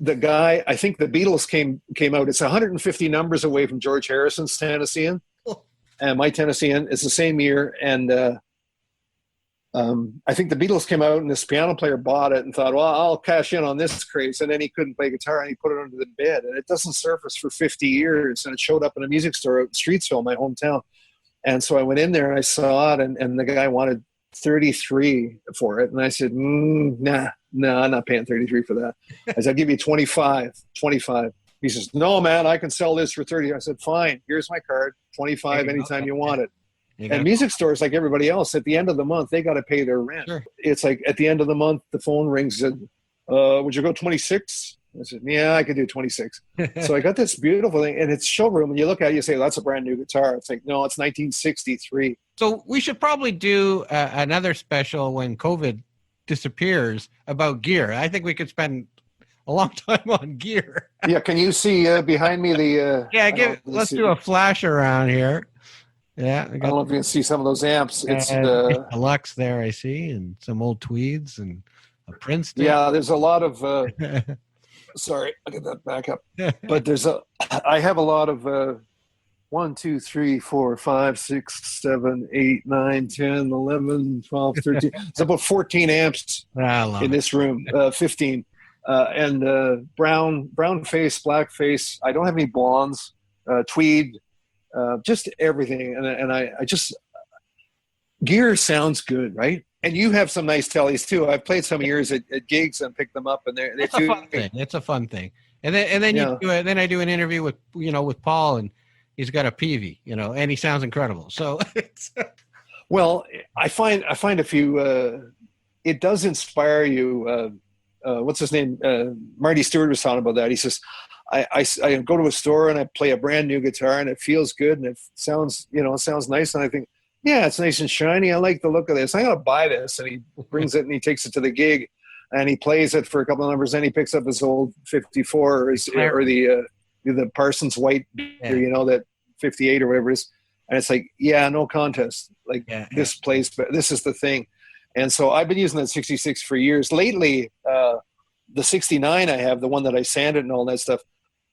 The guy, I think the Beatles came out. It's 150 numbers away from George Harrison's Tennessean, and my Tennessean is the same year. And I think the Beatles came out, and this piano player bought it and thought, "Well, I'll cash in on this craze." And then he couldn't play guitar, and he put it under the bed, and it doesn't surface for 50 years. And it showed up in a music store at Streetsville, my hometown. And so I went in there and I saw it, and the guy wanted 33 for it, and I said, nah, I'm not paying 33 for that. I said, I'll give you 25. He says, no, man, I can sell this for 30. I said, fine, here's my card, 25 anytime you want it. And music stores, like everybody else, at the end of the month, they got to pay their rent. Sure. It's like at the end of the month, the phone rings and, would you go 26? I said, yeah, I could do 26. So I got this beautiful thing, and it's showroom, and you look at it, you say, that's a brand new guitar. It's like, no, it's 1963. So we should probably do another special when COVID disappears about gear. I think we could spend a long time on gear. Yeah, can you see behind me the... let's do a flash around here. Yeah. I don't know if you can see some of those amps. It's a Lux there, I see, and some old Tweeds and a Princeton. Yeah, there's a lot of... sorry, I'll get that back up. But I have a lot of 1, 2, 3, 4, 5, 6, 7, 8, 9, 10, 11, 12, 13. It's about 14 amps in this room, 15. And brown face, black face. I don't have any blondes, tweed, just everything. And I just, gear sounds good, right? And you have some nice tellies too. I've played some of yours at gigs and picked them up, and they're it's a fun thing. It's a fun thing. And then you do it. Then I do an interview with Paul, and he's got a Peavey, and he sounds incredible. So, well, I find a few. It does inspire you. What's his name? Marty Stewart was talking about that. He says, I go to a store and I play a brand new guitar, and it feels good and it sounds nice, and I think, yeah, it's nice and shiny. I like the look of this. I'm going to buy this. And he brings it and he takes it to the gig, and he plays it for a couple of numbers. Then he picks up his old 54 or the Parsons White, that 58 or whatever it is. And it's like, yeah, no contest. Like this plays, but this is the thing. And so I've been using that 66 for years. Lately, the 69 I have, the one that I sanded and all that stuff,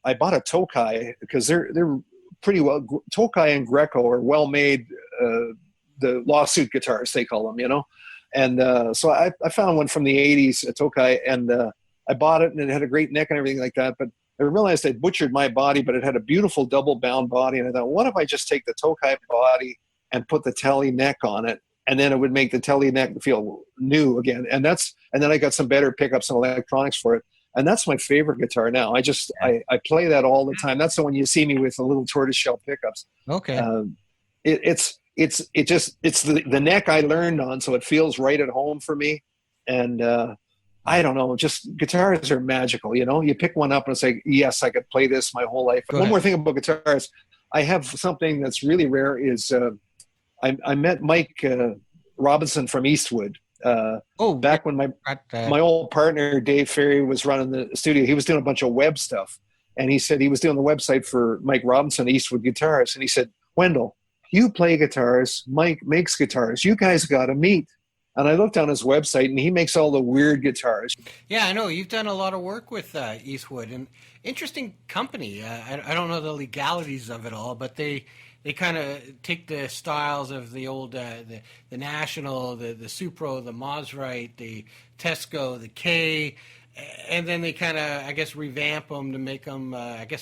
I bought a Tokai because they're pretty well. Tokai and Greco are well made. The lawsuit guitars, they call them, And so I found one from the 80s, a Tokai, and I bought it, and it had a great neck and everything like that. But I realized I'd butchered my body, but it had a beautiful double bound body. And I thought, what if I just take the Tokai body and put the Telly neck on it? And then it would make the Telly neck feel new again. And then I got some better pickups and electronics for it. And that's my favorite guitar now. I play that all the time. That's the one you see me with, the little tortoiseshell pickups. Okay. It's the neck I learned on, so it feels right at home for me. And I don't know, just guitars are magical. You pick one up and it's like, yes, I could play this my whole life. One more thing about guitars, I have something that's really rare. Is I met Mike Robinson from Eastwood. Back when my old partner Dave Ferry was running the studio. He was doing a bunch of web stuff, and he said he was doing the website for Mike Robinson, Eastwood Guitars, and he said, Wendell, you play guitars, Mike makes guitars, you guys got to meet. And I looked on his website, and he makes all the weird guitars. Yeah, I know. You've done a lot of work with Eastwood, and interesting company. I don't know the legalities of it all, but they kind of take the styles of the old the National, the Supro, the Wright, the Tesco, the K, and then they kind of, I guess, revamp them to make them,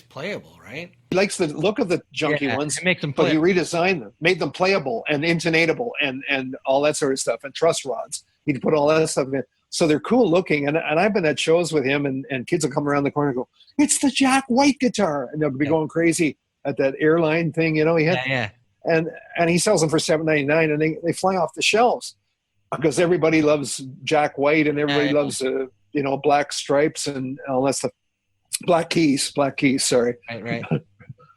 playable, right? He likes the look of the junky ones, makes them but he redesigned them, made them playable and intonatable and all that sort of stuff, and truss rods. He'd put all that stuff in. So they're cool looking, and I've been at shows with him, and kids will come around the corner and go, it's the Jack White guitar, and they'll be going crazy at that airline thing, he had. And he sells them for $7.99, and they fly off the shelves because everybody loves Jack White and everybody loves black stripes and that's the black keys, sorry. Right.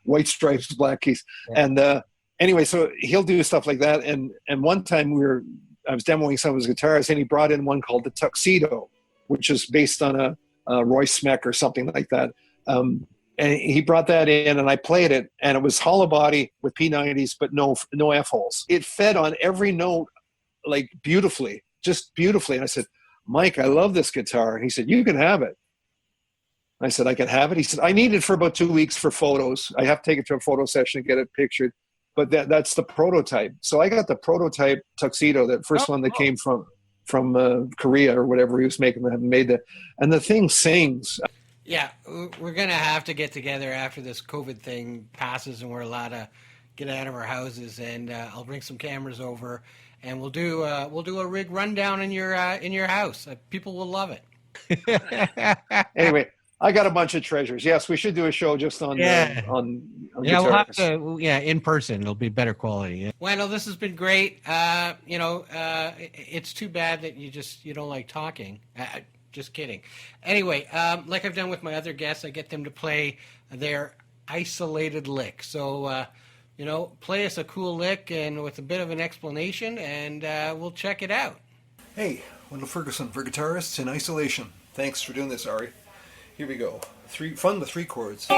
White stripes, black keys. Yeah. And anyway, so he'll do stuff like that. And one time I was demoing some of his guitars, and he brought in one called the Tuxedo, which is based on a Roy Smeck or something like that. And he brought that in, and I played it, and it was hollow body with P90s, but no F-holes. It fed on every note, like beautifully, just beautifully. And I said, Mike, I love this guitar. And he said, you can have it. I said, I can have it. He said, I need it for about 2 weeks for photos. I have to take it to a photo session and get it pictured. But that's the prototype. So I got the prototype Tuxedo, that first one that came from Korea or whatever he was making. That made that, and the thing sings. Yeah, we're gonna have to get together after this COVID thing passes and we're allowed to get out of our houses. And I'll bring some cameras over, and we'll do a rig rundown in your house. People will love it. Anyway. I got a bunch of treasures. Yes, we should do a show just on on yeah, we'll have guitars. to. Yeah, in person, it'll be better quality. Yeah. Wendell, this has been great. It's too bad that you don't like talking. Just kidding. Anyway, like I've done with my other guests, I get them to play their isolated lick. So, play us a cool lick and with a bit of an explanation, and we'll check it out. Hey, Wendell Ferguson for Guitarists in Isolation. Thanks for doing this, Ari. Here we go. Fun with 3 chords.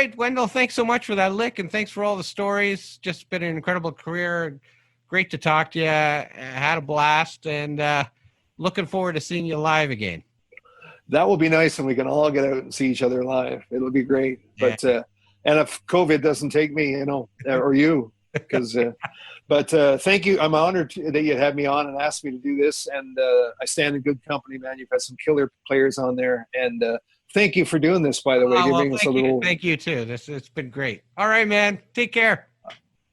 right, Wendell, thanks so much for that lick, and thanks for all the stories. Just been an incredible career. Great to talk to you. Had a blast, and looking forward to seeing you live again. That will be nice, and we can all get out and see each other live. It'll be great. Yeah. But and if COVID doesn't take me, you know, or you, because. But thank you. I'm honored that you had me on and asked me to do this. And I stand in good company, man. You've had some killer players on there, and thank you for doing this. By the way, giving us a little. Thank you too. It's been great. All right, man. Take care.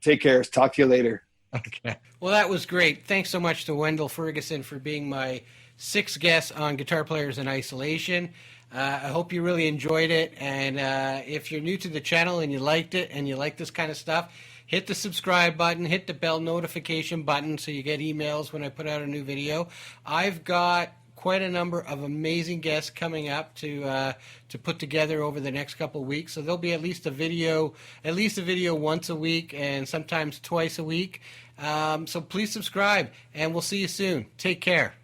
Take care. Talk to you later. Okay. Well, that was great. Thanks so much to Wendell Ferguson for being my 6th guest on Guitar Players in Isolation. I hope you really enjoyed it. And if you're new to the channel and you liked it and you like this kind of stuff, hit the subscribe button, hit the bell notification button so you get emails when I put out a new video. I've got quite a number of amazing guests coming up to put together over the next couple of weeks. So there'll be at least a video once a week and sometimes twice a week. So please subscribe, and we'll see you soon. Take care.